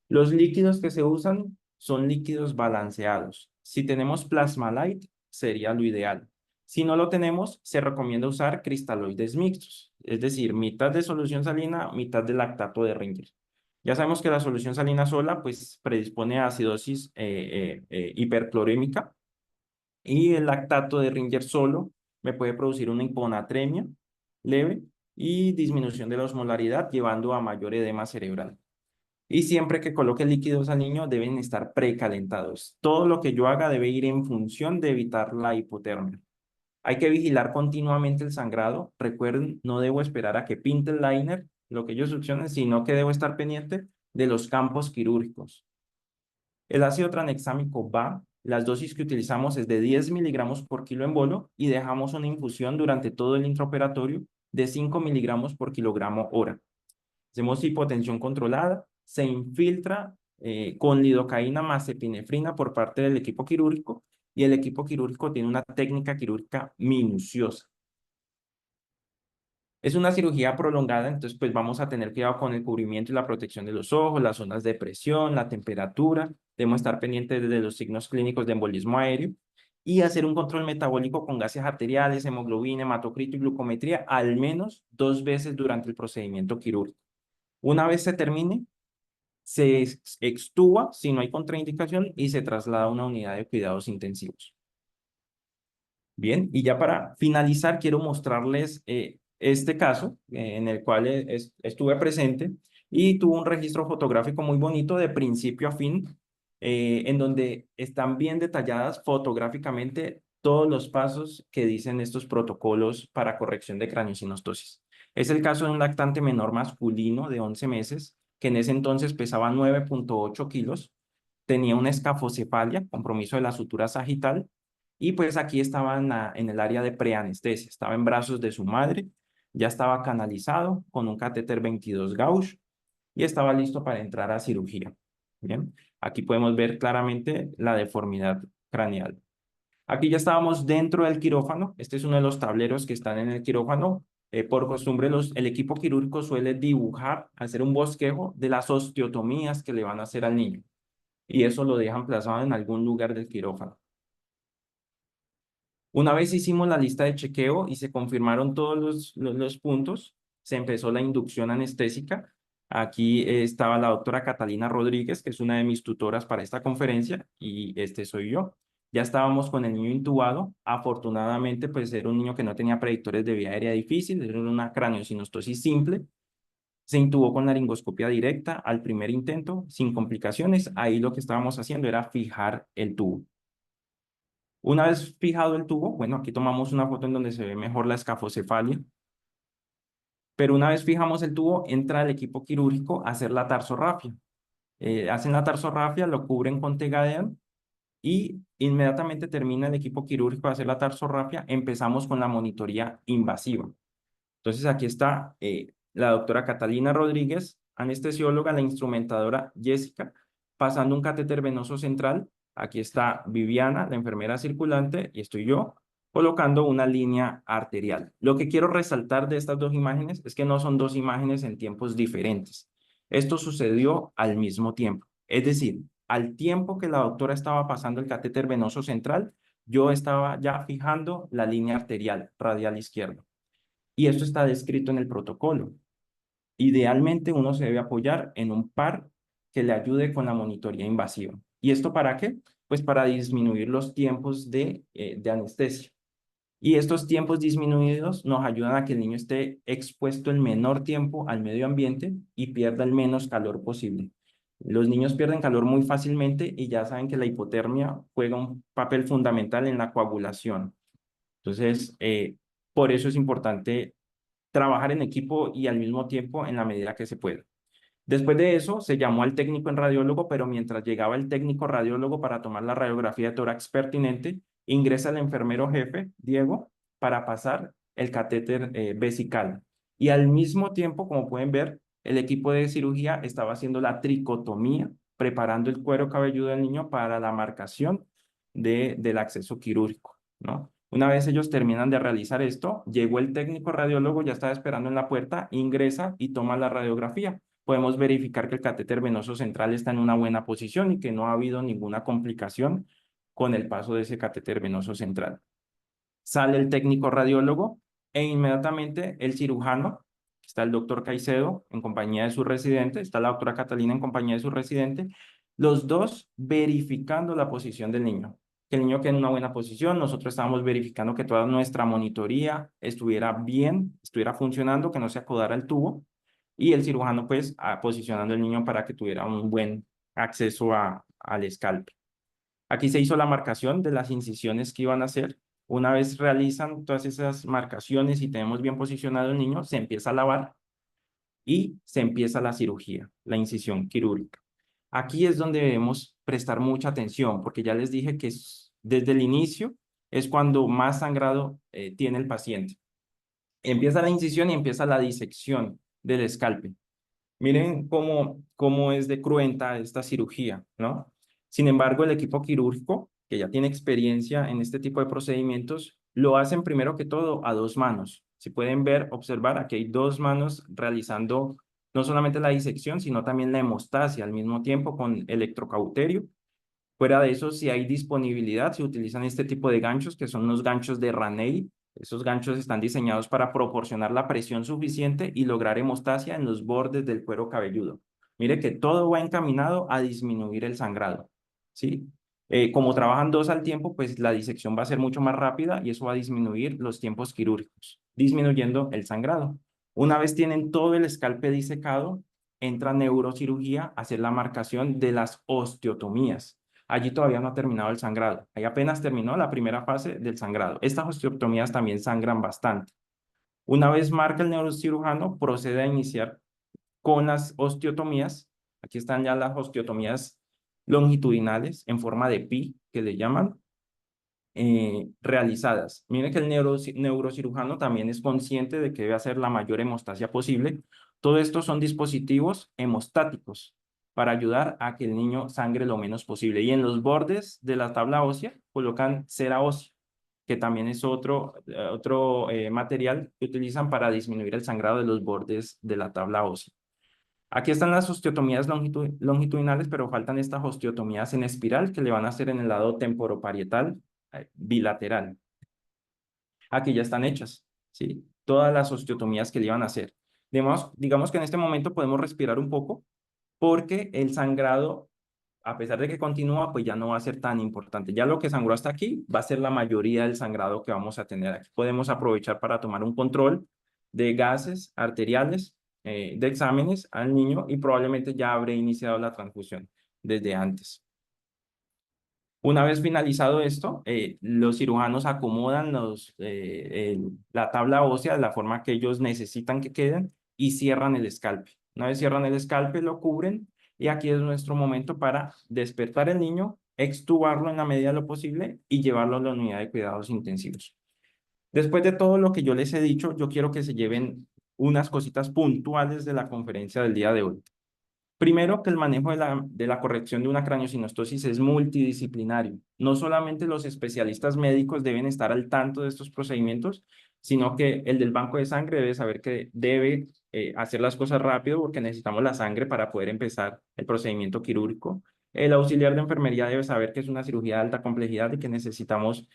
Los líquidos que se usan son líquidos balanceados. Si tenemos Plasma Light, sería lo ideal. Si no lo tenemos, se recomienda usar cristaloides mixtos, es decir, mitad de solución salina, mitad de lactato de Ringer. Ya sabemos que la solución salina sola pues predispone a acidosis hiperclorémica y el lactato de Ringer solo me puede producir una hiponatremia leve y disminución de la osmolaridad llevando a mayor edema cerebral. Y siempre que coloque líquidos al niño deben estar precalentados. Todo lo que yo haga debe ir en función de evitar la hipotermia. Hay que vigilar continuamente el sangrado. Recuerden, no debo esperar a que pinte el liner, lo que ellos succionen, sino que debo estar pendiente de los campos quirúrgicos. El ácido tranexámico va. Las dosis que utilizamos es de 10 miligramos por kilo en bolo y dejamos una infusión durante todo el intraoperatorio de 5 miligramos por kilogramo hora. Hacemos hipotensión controlada, se infiltra con lidocaína más epinefrina por parte del equipo quirúrgico y el equipo quirúrgico tiene una técnica quirúrgica minuciosa. Es una cirugía prolongada, entonces pues vamos a tener cuidado con el cubrimiento y la protección de los ojos, las zonas de presión, la temperatura. Debemos estar pendientes de los signos clínicos de embolismo aéreo y hacer un control metabólico con gases arteriales, hemoglobina, hematocrito y glucometría al menos 2 veces durante el procedimiento quirúrgico. Una vez se termine, se extuba si no hay contraindicación y se traslada a una unidad de cuidados intensivos. Bien, y ya para finalizar, quiero mostrarles este caso en el cual estuve presente y tuvo un registro fotográfico muy bonito de principio a fin, en donde están bien detalladas fotográficamente todos los pasos que dicen estos protocolos para corrección de craneosinostosis. Es el caso de un lactante menor masculino de 11 meses, que en ese entonces pesaba 9.8 kilos, tenía una escafocefalia, compromiso de la sutura sagital, y pues aquí estaba en el área de preanestesia, estaba en brazos de su madre, ya estaba canalizado con un catéter 22 gauge y estaba listo para entrar a cirugía. Bien, aquí podemos ver claramente la deformidad craneal. Aquí ya estábamos dentro del quirófano. Este es uno de los tableros que están en el quirófano. Por costumbre, el equipo quirúrgico suele dibujar, hacer un bosquejo de las osteotomías que le van a hacer al niño. Y eso lo dejan plasmado en algún lugar del quirófano. Una vez hicimos la lista de chequeo y se confirmaron todos los puntos, se empezó la inducción anestésica. Aquí estaba la doctora Catalina Rodríguez, que es una de mis tutoras para esta conferencia, y este soy yo. Ya estábamos con el niño intubado. Afortunadamente, pues era un niño que no tenía predictores de vía aérea difícil, era una craneosinostosis simple. Se intubó con laringoscopia directa al primer intento, sin complicaciones. Ahí lo que estábamos haciendo era fijar el tubo. Una vez fijado el tubo, bueno, aquí tomamos una foto en donde se ve mejor la escafocefalia, pero una vez fijamos el tubo, entra el equipo quirúrgico a hacer la tarsorrafia. Hacen la tarsorrafia, lo cubren con Tegadean y inmediatamente termina el equipo quirúrgico de hacer la tarsorrafia, empezamos con la monitoría invasiva. Entonces aquí está la doctora Catalina Rodríguez, anestesióloga, la instrumentadora Jessica, pasando un catéter venoso central. Aquí está Viviana, la enfermera circulante, y estoy yo, colocando una línea arterial. Lo que quiero resaltar de estas dos imágenes es que no son dos imágenes en tiempos diferentes. Esto sucedió al mismo tiempo. Es decir, al tiempo que la doctora estaba pasando el catéter venoso central, yo estaba ya fijando la línea arterial radial izquierda. Y esto está descrito en el protocolo. Idealmente uno se debe apoyar en un par que le ayude con la monitoría invasiva. ¿Y esto para qué? Pues para disminuir los tiempos de anestesia. Y estos tiempos disminuidos nos ayudan a que el niño esté expuesto el menor tiempo al medio ambiente y pierda el menos calor posible. Los niños pierden calor muy fácilmente y ya saben que la hipotermia juega un papel fundamental en la coagulación. Entonces, por eso es importante trabajar en equipo y al mismo tiempo en la medida que se pueda. Después de eso, se llamó al técnico en radiólogo, pero mientras llegaba el técnico radiólogo para tomar la radiografía de tórax pertinente, ingresa el enfermero jefe, Diego, para pasar el catéter vesical. Y al mismo tiempo, como pueden ver, el equipo de cirugía estaba haciendo la tricotomía, preparando el cuero cabelludo del niño para la marcación del acceso quirúrgico, ¿no? Una vez ellos terminan de realizar esto, llegó el técnico radiólogo, ya estaba esperando en la puerta, ingresa y toma la radiografía. Podemos verificar que el catéter venoso central está en una buena posición y que no ha habido ninguna complicación con el paso de ese catéter venoso central. Sale el técnico radiólogo e inmediatamente el cirujano, está el doctor Caicedo en compañía de su residente, está la doctora Catalina en compañía de su residente, los dos verificando la posición del niño. Que el niño quede en una buena posición, nosotros estábamos verificando que toda nuestra monitoría estuviera bien, estuviera funcionando, que no se acodara el tubo, y el cirujano pues posicionando el niño para que tuviera un buen acceso al escalpe. Aquí se hizo la marcación de las incisiones que iban a hacer. Una vez realizan todas esas marcaciones y tenemos bien posicionado el niño, se empieza a lavar y se empieza la cirugía, la incisión quirúrgica. Aquí es donde debemos prestar mucha atención, porque ya les dije que desde el inicio es cuando más sangrado tiene el paciente. Empieza la incisión y empieza la disección del escalpe. Miren cómo es de cruenta esta cirugía, ¿no? Sin embargo, el equipo quirúrgico, que ya tiene experiencia en este tipo de procedimientos, lo hacen primero que todo a dos manos. Si pueden ver, observar, aquí hay dos manos realizando no solamente la disección, sino también la hemostasia al mismo tiempo con electrocauterio. Fuera de eso, si hay disponibilidad, se utilizan este tipo de ganchos, que son los ganchos de Raney. Esos ganchos están diseñados para proporcionar la presión suficiente y lograr hemostasia en los bordes del cuero cabelludo. Mire que todo va encaminado a disminuir el sangrado, ¿sí? Como trabajan dos al tiempo, pues la disección va a ser mucho más rápida y eso va a disminuir los tiempos quirúrgicos, disminuyendo el sangrado. Una vez tienen todo el escalpe disecado, entra neurocirugía a hacer la marcación de las osteotomías. Allí todavía no ha terminado el sangrado. Ahí apenas terminó la primera fase del sangrado. Estas osteotomías también sangran bastante. Una vez marca el neurocirujano, procede a iniciar con las osteotomías. Aquí están ya las osteotomías longitudinales en forma de pi, que le llaman, realizadas. Miren que el neurocirujano también es consciente de que debe hacer la mayor hemostasia posible. Todo esto son dispositivos hemostáticos para ayudar a que el niño sangre lo menos posible. Y en los bordes de la tabla ósea colocan cera ósea, que también es otro material que utilizan para disminuir el sangrado de los bordes de la tabla ósea. Aquí están las osteotomías longitudinales, pero faltan estas osteotomías en espiral que le van a hacer en el lado temporoparietal bilateral. Aquí ya están hechas, ¿sí? Todas las osteotomías que le iban a hacer. Digamos que en este momento podemos respirar un poco porque el sangrado, a pesar de que continúa, pues ya no va a ser tan importante. Ya lo que sangró hasta aquí va a ser la mayoría del sangrado que vamos a tener aquí. Podemos aprovechar para tomar un control de gases arteriales, de exámenes al niño y probablemente ya habré iniciado la transfusión desde antes. Una vez finalizado esto, los cirujanos acomodan la tabla ósea de la forma que ellos necesitan que queden y cierran el escalpe. Una vez cierran el escalpe, lo cubren y aquí es nuestro momento para despertar al niño, extubarlo en la medida de lo posible y llevarlo a la unidad de cuidados intensivos. Después de todo lo que yo les he dicho, yo quiero que se lleven unas cositas puntuales de la conferencia del día de hoy. Primero, que el manejo de la corrección de una craneosinostosis es multidisciplinario. No solamente los especialistas médicos deben estar al tanto de estos procedimientos, sino que el del banco de sangre debe saber que debe hacer las cosas rápido porque necesitamos la sangre para poder empezar el procedimiento quirúrgico. El auxiliar de enfermería debe saber que es una cirugía de alta complejidad y que necesitamos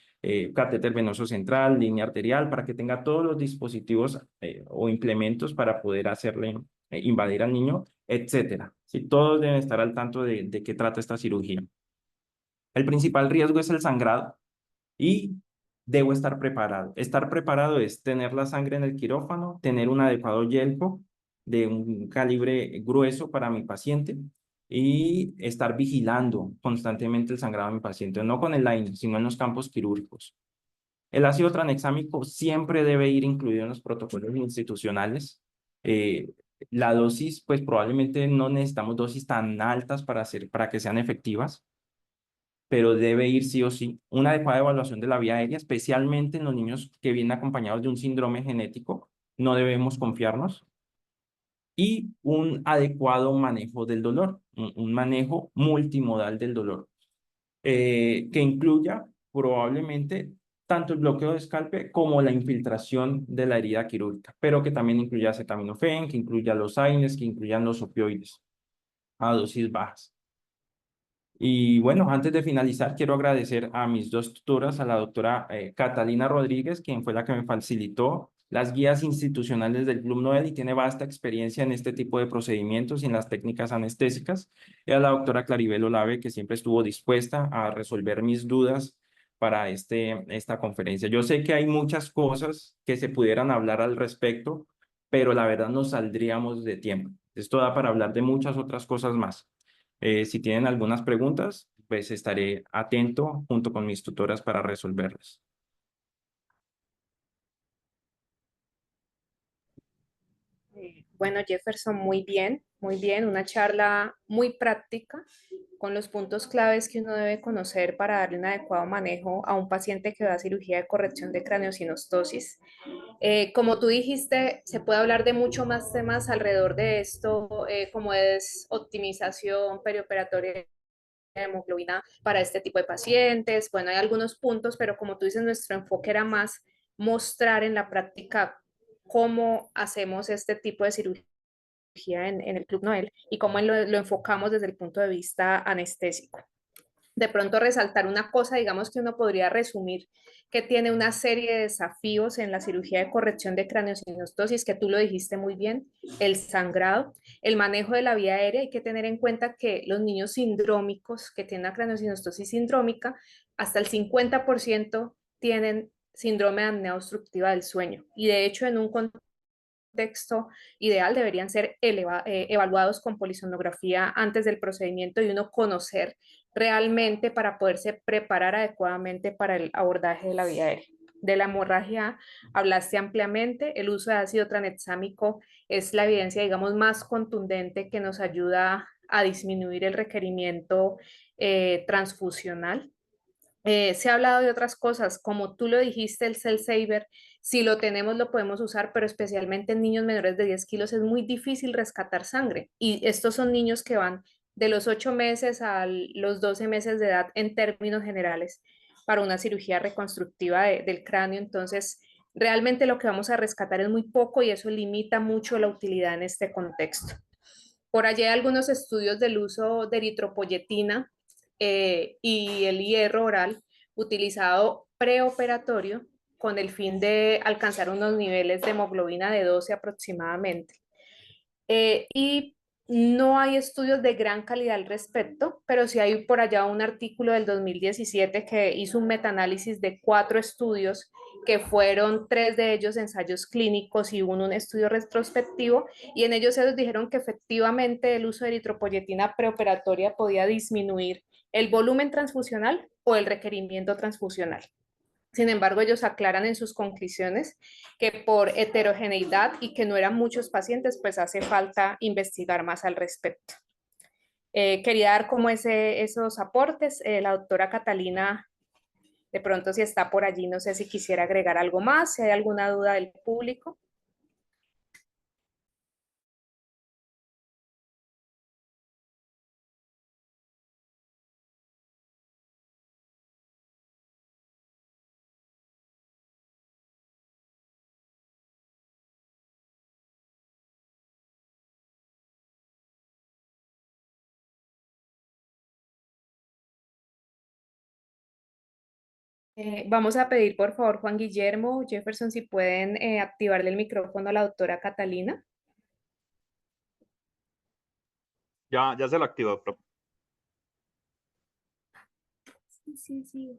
catéter venoso central, línea arterial, para que tenga todos los dispositivos o implementos para poder hacerle invadir al niño, etcétera. ¿Sí? Todos deben estar al tanto de qué trata esta cirugía. El principal riesgo es el sangrado y debo estar preparado. Estar preparado es tener la sangre en el quirófano, tener un adecuado yelpo de un calibre grueso para mi paciente y estar vigilando constantemente el sangrado de mi paciente, no con el liner, sino en los campos quirúrgicos. El ácido tranexámico siempre debe ir incluido en los protocolos institucionales. Eh, la dosis, pues probablemente no necesitamos dosis tan altas para que sean efectivas, pero debe ir sí o sí. Una adecuada evaluación de la vía aérea, especialmente en los niños que vienen acompañados de un síndrome genético, no debemos confiarnos. Y un adecuado manejo del dolor, un manejo multimodal del dolor, que incluya probablemente tanto el bloqueo de escalpe como la infiltración de la herida quirúrgica, pero que también incluya acetaminofén, que incluya los AINES, que incluyan los opioides a dosis bajas. Y bueno, antes de finalizar, quiero agradecer a mis dos tutoras, a la doctora Catalina Rodríguez, quien fue la que me facilitó las guías institucionales del Club Noel y tiene vasta experiencia en este tipo de procedimientos y en las técnicas anestésicas, y a la doctora Claribel Olave, que siempre estuvo dispuesta a resolver mis dudas para esta conferencia. Yo sé que hay muchas cosas que se pudieran hablar al respecto, pero la verdad nos saldríamos de tiempo. Esto da para hablar de muchas otras cosas más. Si tienen algunas preguntas, pues estaré atento junto con mis tutoras para resolverlas. Bueno, Jefferson, muy bien, una charla muy práctica con los puntos claves que uno debe conocer para darle un adecuado manejo a un paciente que va a cirugía de corrección de craneosinostosis. Como tú dijiste, se puede hablar de mucho más temas alrededor de esto, como es optimización perioperatoria de hemoglobina para este tipo de pacientes. Bueno, hay algunos puntos, pero como tú dices, nuestro enfoque era más mostrar en la práctica cómo hacemos este tipo de cirugía en el Club Noel y cómo lo enfocamos desde el punto de vista anestésico. De pronto resaltar una cosa, digamos que uno podría resumir que tiene una serie de desafíos en la cirugía de corrección de craneosinostosis, que tú lo dijiste muy bien, el sangrado, el manejo de la vía aérea. Hay que tener en cuenta que los niños sindrómicos que tienen una craneosinostosis sindrómica, hasta el 50% tienen síndrome de apnea obstructiva del sueño. Y de hecho, en un contexto ideal deberían ser evaluados con polisonografía antes del procedimiento y uno conocer realmente para poderse preparar adecuadamente para el abordaje de la vía aérea. De la hemorragia hablaste ampliamente, el uso de ácido tranexámico es la evidencia, digamos, más contundente que nos ayuda a disminuir el requerimiento transfusional. Se ha hablado de otras cosas, como tú lo dijiste, el cell saver, si lo tenemos lo podemos usar, pero especialmente en niños menores de 10 kilos es muy difícil rescatar sangre. Y estos son niños que van de los 8 meses a los 12 meses de edad en términos generales para una cirugía reconstructiva del cráneo. Entonces, realmente lo que vamos a rescatar es muy poco y eso limita mucho la utilidad en este contexto. Por allí hay algunos estudios del uso de eritropoyetina y el hierro oral utilizado preoperatorio con el fin de alcanzar unos niveles de hemoglobina de 12 aproximadamente. Y no hay estudios de gran calidad al respecto, pero sí hay por allá un artículo del 2017 que hizo un metaanálisis de 4 estudios, que fueron 3 de ellos ensayos clínicos y un estudio retrospectivo, y en ellos dijeron que efectivamente el uso de eritropoyetina preoperatoria podía disminuir el volumen transfusional o el requerimiento transfusional. Sin embargo, ellos aclaran en sus conclusiones que por heterogeneidad y que no eran muchos pacientes, pues hace falta investigar más al respecto. Quería dar como esos aportes. La doctora Catalina, de pronto si está por allí, no sé si quisiera agregar algo más, si hay alguna duda del público. Vamos a pedir, por favor, Juan Guillermo, Jefferson, si pueden activarle el micrófono a la doctora Catalina. Ya se lo activó, profe. Sí, sí, sí.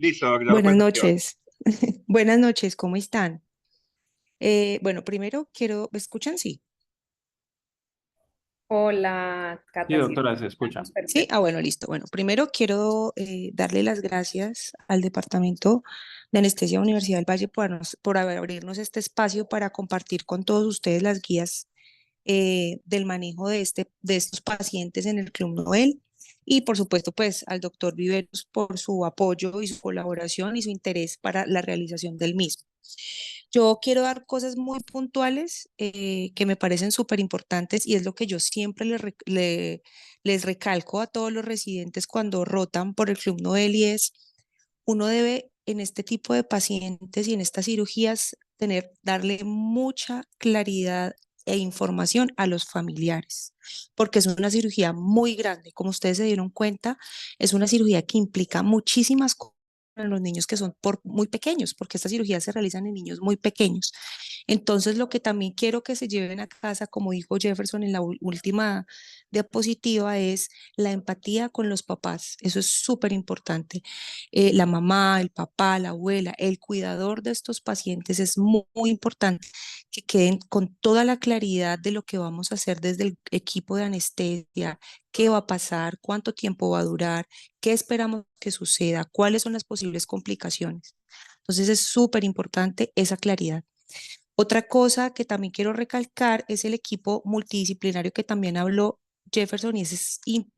Listo, ya lo Buenas puedes activar. noches. Buenas noches, ¿cómo están? Bueno, primero quiero, ¿me escuchan? Sí. Hola, Sí, Cata, sí, doctora, se escucha. estamos Sí, perfecto. bueno, listo. Bueno, primero quiero darle las gracias al Departamento de Anestesia Universidad del Valle por abrirnos este espacio para compartir con todos ustedes las guías del manejo de estos pacientes en el Club Nobel. Y por supuesto, pues al doctor Viveros por su apoyo y su colaboración y su interés para la realización del mismo. Yo quiero dar cosas muy puntuales que me parecen súper importantes y es lo que yo siempre les recalco a todos los residentes cuando rotan por el Club Nobel y es, uno debe en este tipo de pacientes y en estas cirugías darle mucha claridad e información a los familiares, porque es una cirugía muy grande. Como ustedes se dieron cuenta, es una cirugía que implica muchísimas cosas en los niños que son muy pequeños, porque estas cirugías se realizan en niños muy pequeños. Entonces, lo que también quiero que se lleven a casa, como dijo Jefferson en la última diapositiva, es la empatía con los papás. Eso es súper importante. La mamá, el papá, la abuela, el cuidador de estos pacientes es muy importante que queden con toda la claridad de lo que vamos a hacer desde el equipo de anestesia, qué va a pasar, cuánto tiempo va a durar, qué esperamos que suceda, cuáles son las posibles complicaciones. Entonces es súper importante esa claridad. Otra cosa que también quiero recalcar es el equipo multidisciplinario que también habló Jefferson y ese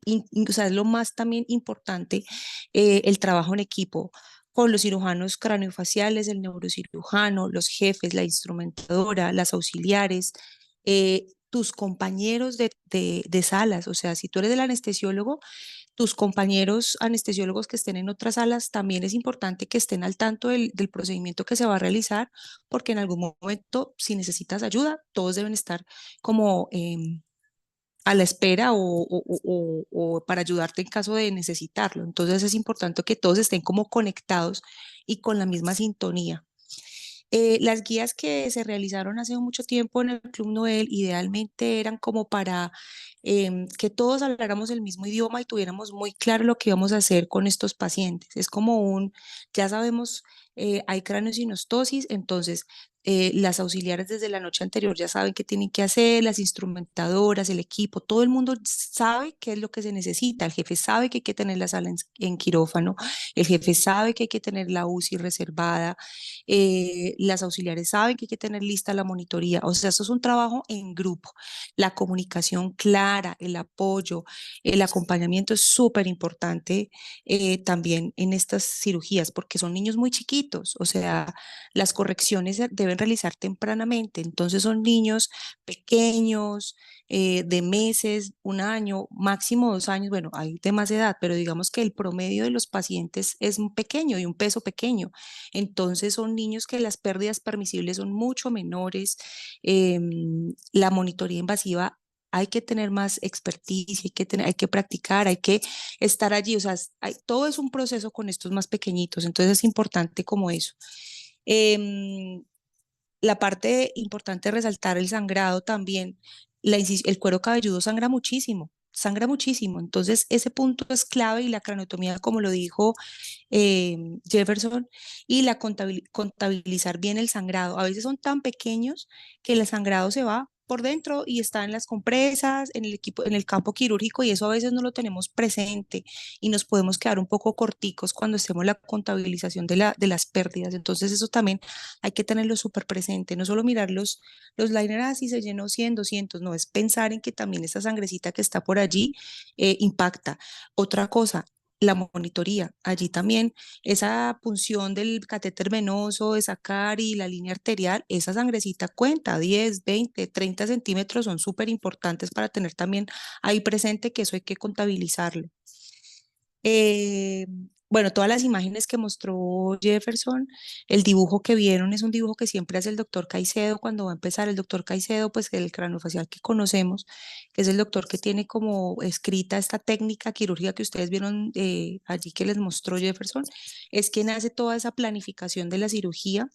o sea, es lo más también importante, el trabajo en equipo con los cirujanos craneofaciales, el neurocirujano, los jefes, la instrumentadora, las auxiliares, tus compañeros de salas, o sea, si tú eres el anestesiólogo, tus compañeros anestesiólogos que estén en otras salas, también es importante que estén al tanto del procedimiento que se va a realizar, porque en algún momento, si necesitas ayuda, todos deben estar como a la espera o para ayudarte en caso de necesitarlo. Entonces es importante que todos estén como conectados y con la misma sintonía. Las guías que se realizaron hace mucho tiempo en el Club Nobel idealmente eran como para que todos habláramos el mismo idioma y tuviéramos muy claro lo que íbamos a hacer con estos pacientes. Es como ya sabemos, hay craneosinostosis, entonces las auxiliares desde la noche anterior ya saben qué tienen que hacer, las instrumentadoras, el equipo, todo el mundo sabe qué es lo que se necesita. El jefe sabe que hay que tener la sala en quirófano, el jefe sabe que hay que tener la UCI reservada, las auxiliares saben que hay que tener lista la monitoría, o sea, esto es un trabajo en grupo. La comunicación clara, el apoyo, el acompañamiento es súper importante también en estas cirugías, porque son niños muy chiquitos, o sea, las correcciones se deben realizar tempranamente, entonces son niños pequeños, de meses, un año, máximo 2 años, bueno, hay de más edad, pero digamos que el promedio de los pacientes es un pequeño y un peso pequeño. Entonces son niños que las pérdidas permisibles son mucho menores. La monitoría invasiva hay que tener más expertise, hay que practicar, hay que estar allí. O sea, todo es un proceso con estos más pequeñitos. Entonces es importante como eso. Em, la parte importante es resaltar el sangrado también. El cuero cabelludo sangra muchísimo. Sangra muchísimo, entonces ese punto es clave y la craneotomía, como lo dijo Jefferson, y contabilizar bien el sangrado. A veces son tan pequeños que el sangrado se va por dentro y está en las compresas, en el equipo, en el campo quirúrgico y eso a veces no lo tenemos presente y nos podemos quedar un poco corticos cuando hacemos la contabilización de las pérdidas. Entonces eso también hay que tenerlo súper presente, no solo mirar los liners así se llenó 100, 200, no, es pensar en que también esa sangrecita que está por allí impacta. Otra cosa, la monitoría. Allí también esa punción del catéter venoso de sacar y la línea arterial, esa sangrecita cuenta, 10, 20, 30 centímetros son súper importantes para tener también ahí presente que eso hay que contabilizarlo. Eh, bueno, todas las imágenes que mostró Jefferson, el dibujo que vieron es un dibujo que siempre hace el doctor Caicedo cuando va a empezar. El doctor Caicedo, pues el craneofacial que conocemos, que es el doctor que tiene como escrita esta técnica quirúrgica que ustedes vieron allí que les mostró Jefferson, es quien hace toda esa planificación de la cirugía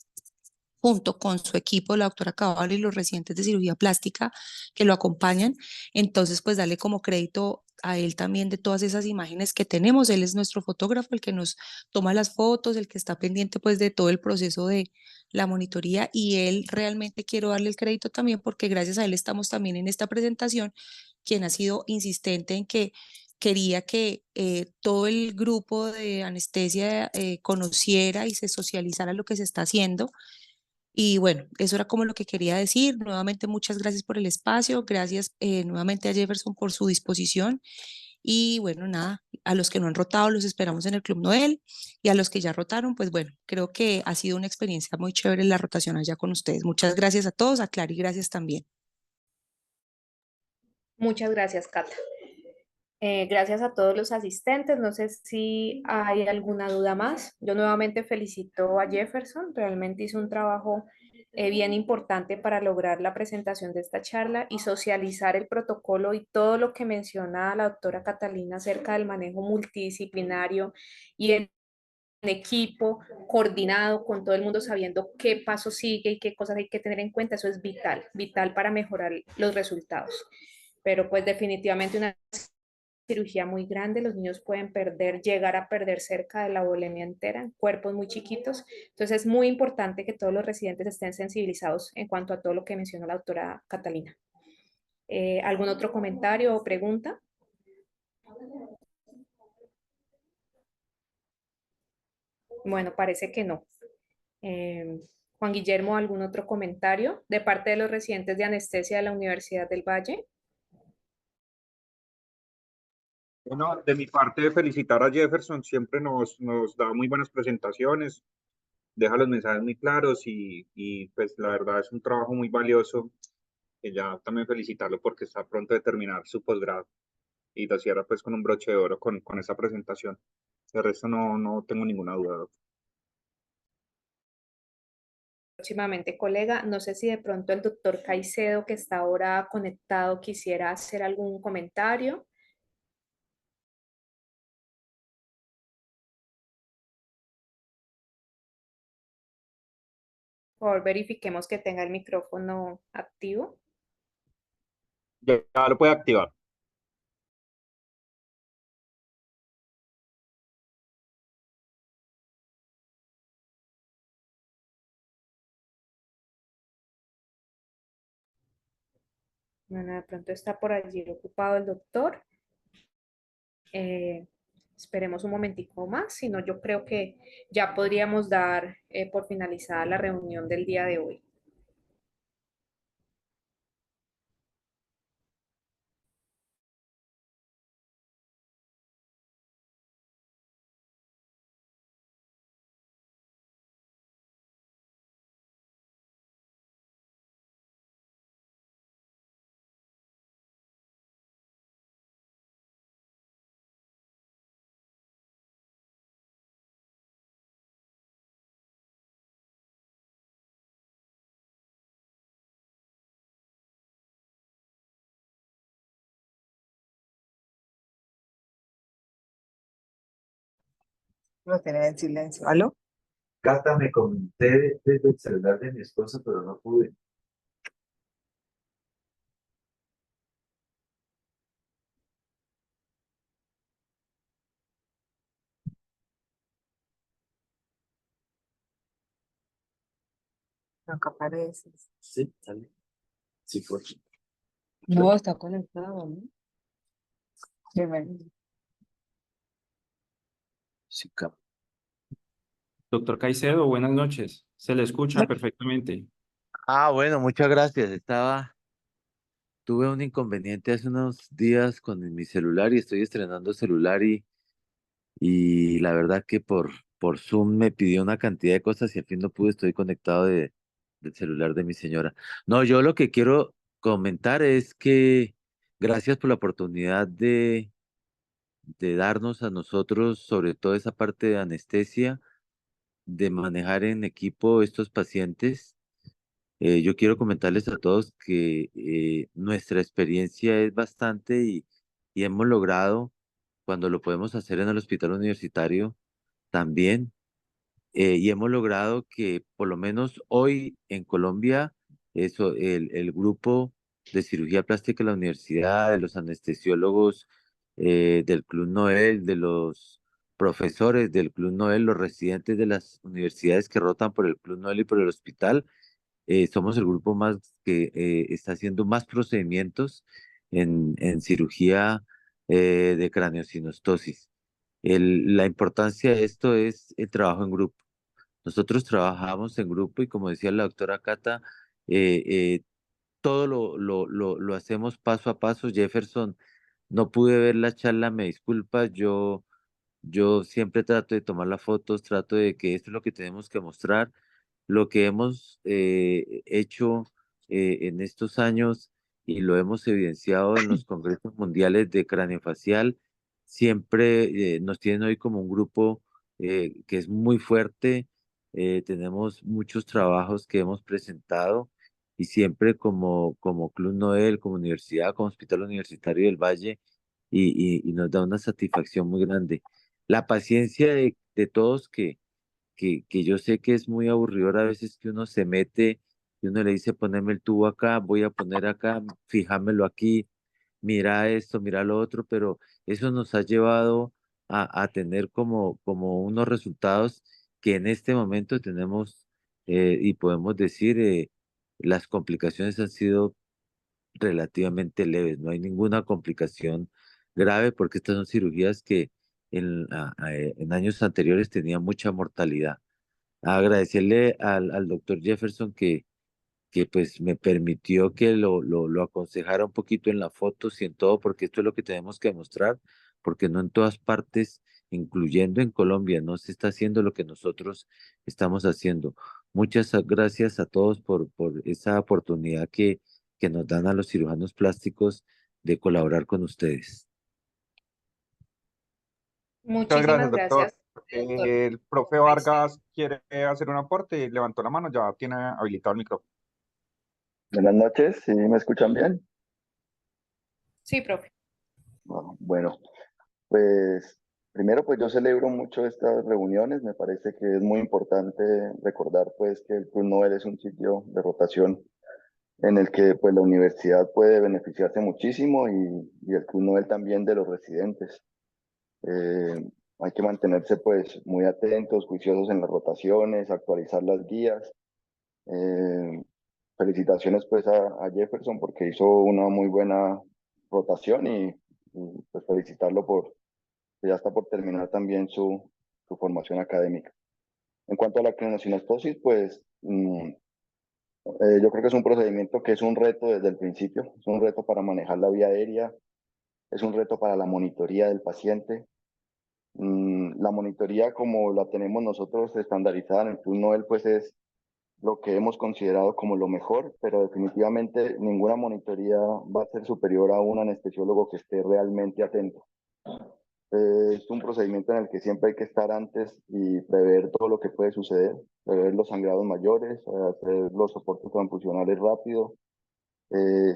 junto con su equipo, la doctora Cabal y los residentes de cirugía plástica que lo acompañan. Entonces, pues darle como crédito a él también de todas esas imágenes que tenemos. Él es nuestro fotógrafo, el que nos toma las fotos, el que está pendiente pues de todo el proceso de la monitoría, y él realmente quiero darle el crédito también porque gracias a él estamos también en esta presentación, quien ha sido insistente en que quería que todo el grupo de anestesia conociera y se socializara lo que se está haciendo. Y bueno, eso era como lo que quería decir. Nuevamente, muchas gracias por el espacio, gracias nuevamente a Jefferson por su disposición. Y bueno, nada, a los que no han rotado los esperamos en el Club Noel, y a los que ya rotaron, pues bueno, creo que ha sido una experiencia muy chévere la rotación allá con ustedes. Muchas gracias a todos, a Clary, gracias también. Muchas gracias, Cata. Gracias a todos los asistentes. No sé si hay alguna duda más. Yo nuevamente felicito a Jefferson. Realmente hizo un trabajo bien importante para lograr la presentación de esta charla y socializar el protocolo y todo lo que menciona la doctora Catalina acerca del manejo multidisciplinario y en equipo, coordinado con todo el mundo, sabiendo qué paso sigue y qué cosas hay que tener en cuenta. Eso es vital, vital para mejorar los resultados. Pero pues definitivamente una cirugía muy grande, los niños pueden perder, llegar a perder cerca de la volemia entera en cuerpos muy chiquitos. Entonces es muy importante que todos los residentes estén sensibilizados en cuanto a todo lo que mencionó la doctora Catalina. ¿Algún otro comentario o pregunta? Bueno, parece que no. Juan Guillermo, ¿algún otro comentario de parte de los residentes de anestesia de la Universidad del Valle? Bueno, de mi parte, felicitar a Jefferson, siempre nos da muy buenas presentaciones, deja los mensajes muy claros y pues la verdad es un trabajo muy valioso, que ya también felicitarlo porque está pronto de terminar su posgrado y lo cierra pues con un broche de oro con esa presentación. De resto no tengo ninguna duda. Próximamente, colega. No sé si de pronto el doctor Caicedo, que está ahora conectado, quisiera hacer algún comentario. Por favor, verifiquemos que tenga el micrófono activo. Ya lo puede activar. Bueno, de pronto está por allí ocupado el doctor. Eh, Esperemos un momentico más, si no, yo creo que ya podríamos dar por finalizada la reunión del día de hoy. Lo tenía en silencio. ¿Aló? Cata, me comenté desde el celular de mi esposa, pero no pude. No, que apareces. Sí, sale. Sí, fue. No, está conectado, ¿no? Bienvenido. Sí, cap. Doctor Caicedo, buenas noches. Se le escucha perfectamente. Bueno, muchas gracias. Tuve un inconveniente hace unos días con mi celular y estoy estrenando celular y la verdad que por Zoom me pidió una cantidad de cosas y al fin no pude, estoy conectado del celular de mi señora. No, yo lo que quiero comentar es que gracias por la oportunidad de darnos a nosotros, sobre todo esa parte de anestesia, de manejar en equipo estos pacientes. Yo quiero comentarles a todos que nuestra experiencia es bastante y hemos logrado, cuando lo podemos hacer en el hospital universitario, también, y hemos logrado que por lo menos hoy en Colombia, el grupo de cirugía plástica de la universidad, de los anestesiólogos del Club Noel, de los profesores del Club Noel, los residentes de las universidades que rotan por el Club Noel y por el hospital. Somos el grupo más que está haciendo más procedimientos en cirugía de craneosinostosis. La importancia de esto es el trabajo en grupo. Nosotros trabajamos en grupo y como decía la doctora Cata, eh, eh, todo lo hacemos paso a paso. Jefferson, no pude ver la charla, me disculpas, yo siempre trato de tomar las fotos, trato de que esto es lo que tenemos que mostrar, lo que hemos hecho en estos años y lo hemos evidenciado en los congresos mundiales de craneofacial, siempre nos tienen hoy como un grupo que es muy fuerte, tenemos muchos trabajos que hemos presentado y siempre como Club Noel, como universidad, como Hospital Universitario del Valle, y nos da una satisfacción muy grande. La paciencia de todos que yo sé que es muy aburridor a veces que uno se mete y uno le dice poneme el tubo acá, voy a poner acá, fijámelo aquí, mira esto, mira lo otro, pero eso nos ha llevado a tener como unos resultados que en este momento tenemos y podemos decir las complicaciones han sido relativamente leves, no hay ninguna complicación grave porque estas son cirugías que en años anteriores tenían mucha mortalidad. Agradecerle al doctor Jefferson que pues me permitió que lo aconsejara un poquito en las fotos y en todo, porque esto es lo que tenemos que mostrar, porque no en todas partes, incluyendo en Colombia, no se está haciendo lo que nosotros estamos haciendo. Muchas gracias a todos por esa oportunidad que nos dan a los cirujanos plásticos de colaborar con ustedes. Muchas gracias, Muchísimas doctor. gracias, doctor El profe Weinstein. Vargas quiere hacer un aporte, levantó la mano, ya tiene habilitado el micrófono. Buenas noches, ¿sí me escuchan bien? Sí, profe. Bueno, pues primero pues yo celebro mucho estas reuniones, me parece que es muy importante recordar pues que el Club Nobel es un sitio de rotación en el que pues la universidad puede beneficiarse muchísimo y el Club Nobel también de los residentes. Eh, Hay que mantenerse pues muy atentos, juiciosos en las rotaciones, actualizar las guías. Eh, Felicitaciones pues a Jefferson porque hizo una muy buena rotación pues felicitarlo por que ya está por terminar también su formación académica. En cuanto a la craniosynostosis, pues yo creo que es un procedimiento que es un reto desde el principio, es un reto para manejar la vía aérea, es un reto para la monitoría del paciente. La monitoría como la tenemos nosotros estandarizada en el Club Nobel, pues es lo que hemos considerado como lo mejor, pero definitivamente ninguna monitoría va a ser superior a un anestesiólogo que esté realmente atento. Es un procedimiento en el que siempre hay que estar antes y prever todo lo que puede suceder, prever los sangrados mayores, hacer los soportes transfusionales rápido,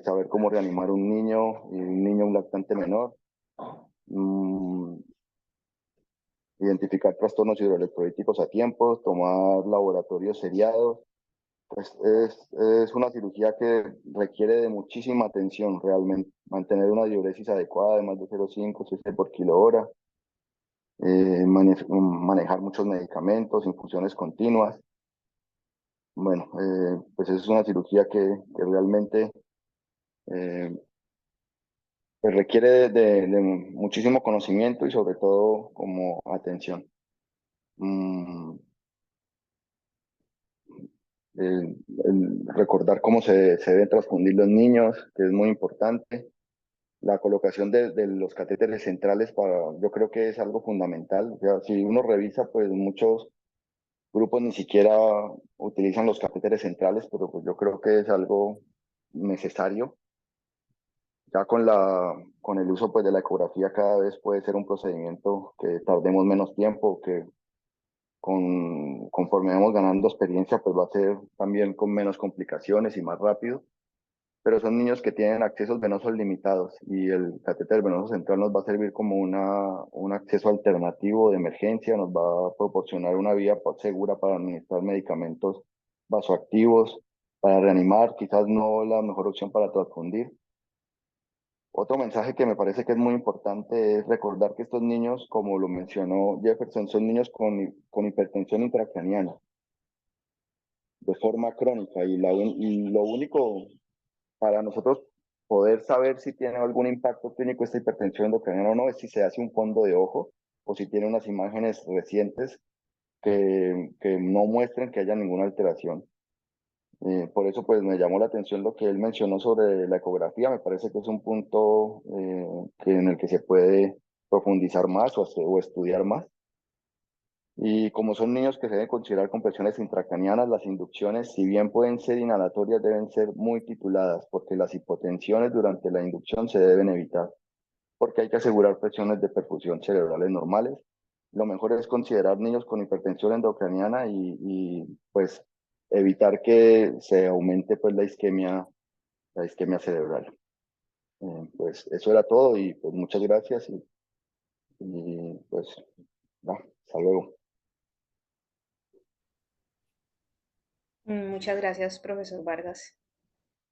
saber cómo reanimar un niño y un niño un lactante menor, mm, identificar trastornos hidroelectrolíticos a tiempo, tomar laboratorios seriados. Pues es una cirugía que requiere de muchísima atención realmente. Mantener una diuresis adecuada de más de 0,5 cc por kilo hora, manejar muchos medicamentos, infusiones continuas. Bueno, pues es una cirugía que realmente eh, pues requiere de muchísimo conocimiento y sobre todo como atención. Mm, Recordar cómo se deben transfundir los niños, que es muy importante. La colocación de los catéteres centrales yo creo que es algo fundamental. O sea, si uno revisa, pues muchos grupos ni siquiera utilizan los catéteres centrales, pero pues yo creo que es algo necesario. Ya con el uso pues de la ecografía cada vez puede ser un procedimiento que tardemos menos tiempo, que conforme vamos ganando experiencia, pues va a ser también con menos complicaciones y más rápido. Pero son niños que tienen accesos venosos limitados y el catéter venoso central nos va a servir como un acceso alternativo de emergencia, nos va a proporcionar una vía segura para administrar medicamentos vasoactivos, para reanimar, quizás no la mejor opción para transfundir. Otro mensaje que me parece que es muy importante es recordar que estos niños, como lo mencionó Jefferson, son niños con hipertensión intracraniana de forma crónica y lo único para nosotros poder saber si tiene algún impacto clínico esta hipertensión endocrinal o no es si se hace un fondo de ojo o si tiene unas imágenes recientes que no muestren que haya ninguna alteración. Por eso pues me llamó la atención lo que él mencionó sobre la ecografía, me parece que es un punto en el que se puede profundizar más o estudiar más. Y como son niños que se deben considerar con presiones intracranianas, las inducciones, si bien pueden ser inhalatorias, deben ser muy tituladas, porque las hipotensiones durante la inducción se deben evitar, porque hay que asegurar presiones de perfusión cerebrales normales. Lo mejor es considerar niños con hipertensión endocraniana pues evitar que se aumente pues la isquemia cerebral. Pues eso era todo y pues muchas gracias y pues hasta luego. Muchas gracias, profesor Vargas,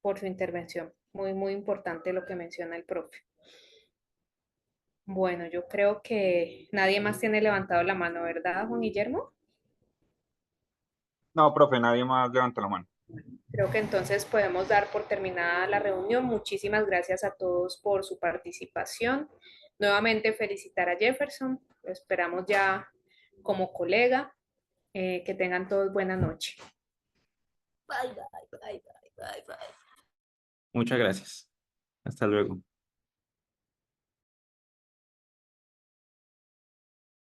por su intervención. Muy, muy importante lo que menciona el profe. Bueno, yo creo que nadie más tiene levantado la mano, ¿verdad, Juan Guillermo? No, profe, nadie más levanta la mano. Creo que entonces podemos dar por terminada la reunión. Muchísimas gracias a todos por su participación. Nuevamente felicitar a Jefferson. Lo esperamos ya como colega. Que tengan todos buena noche. Muchas gracias. Hasta luego.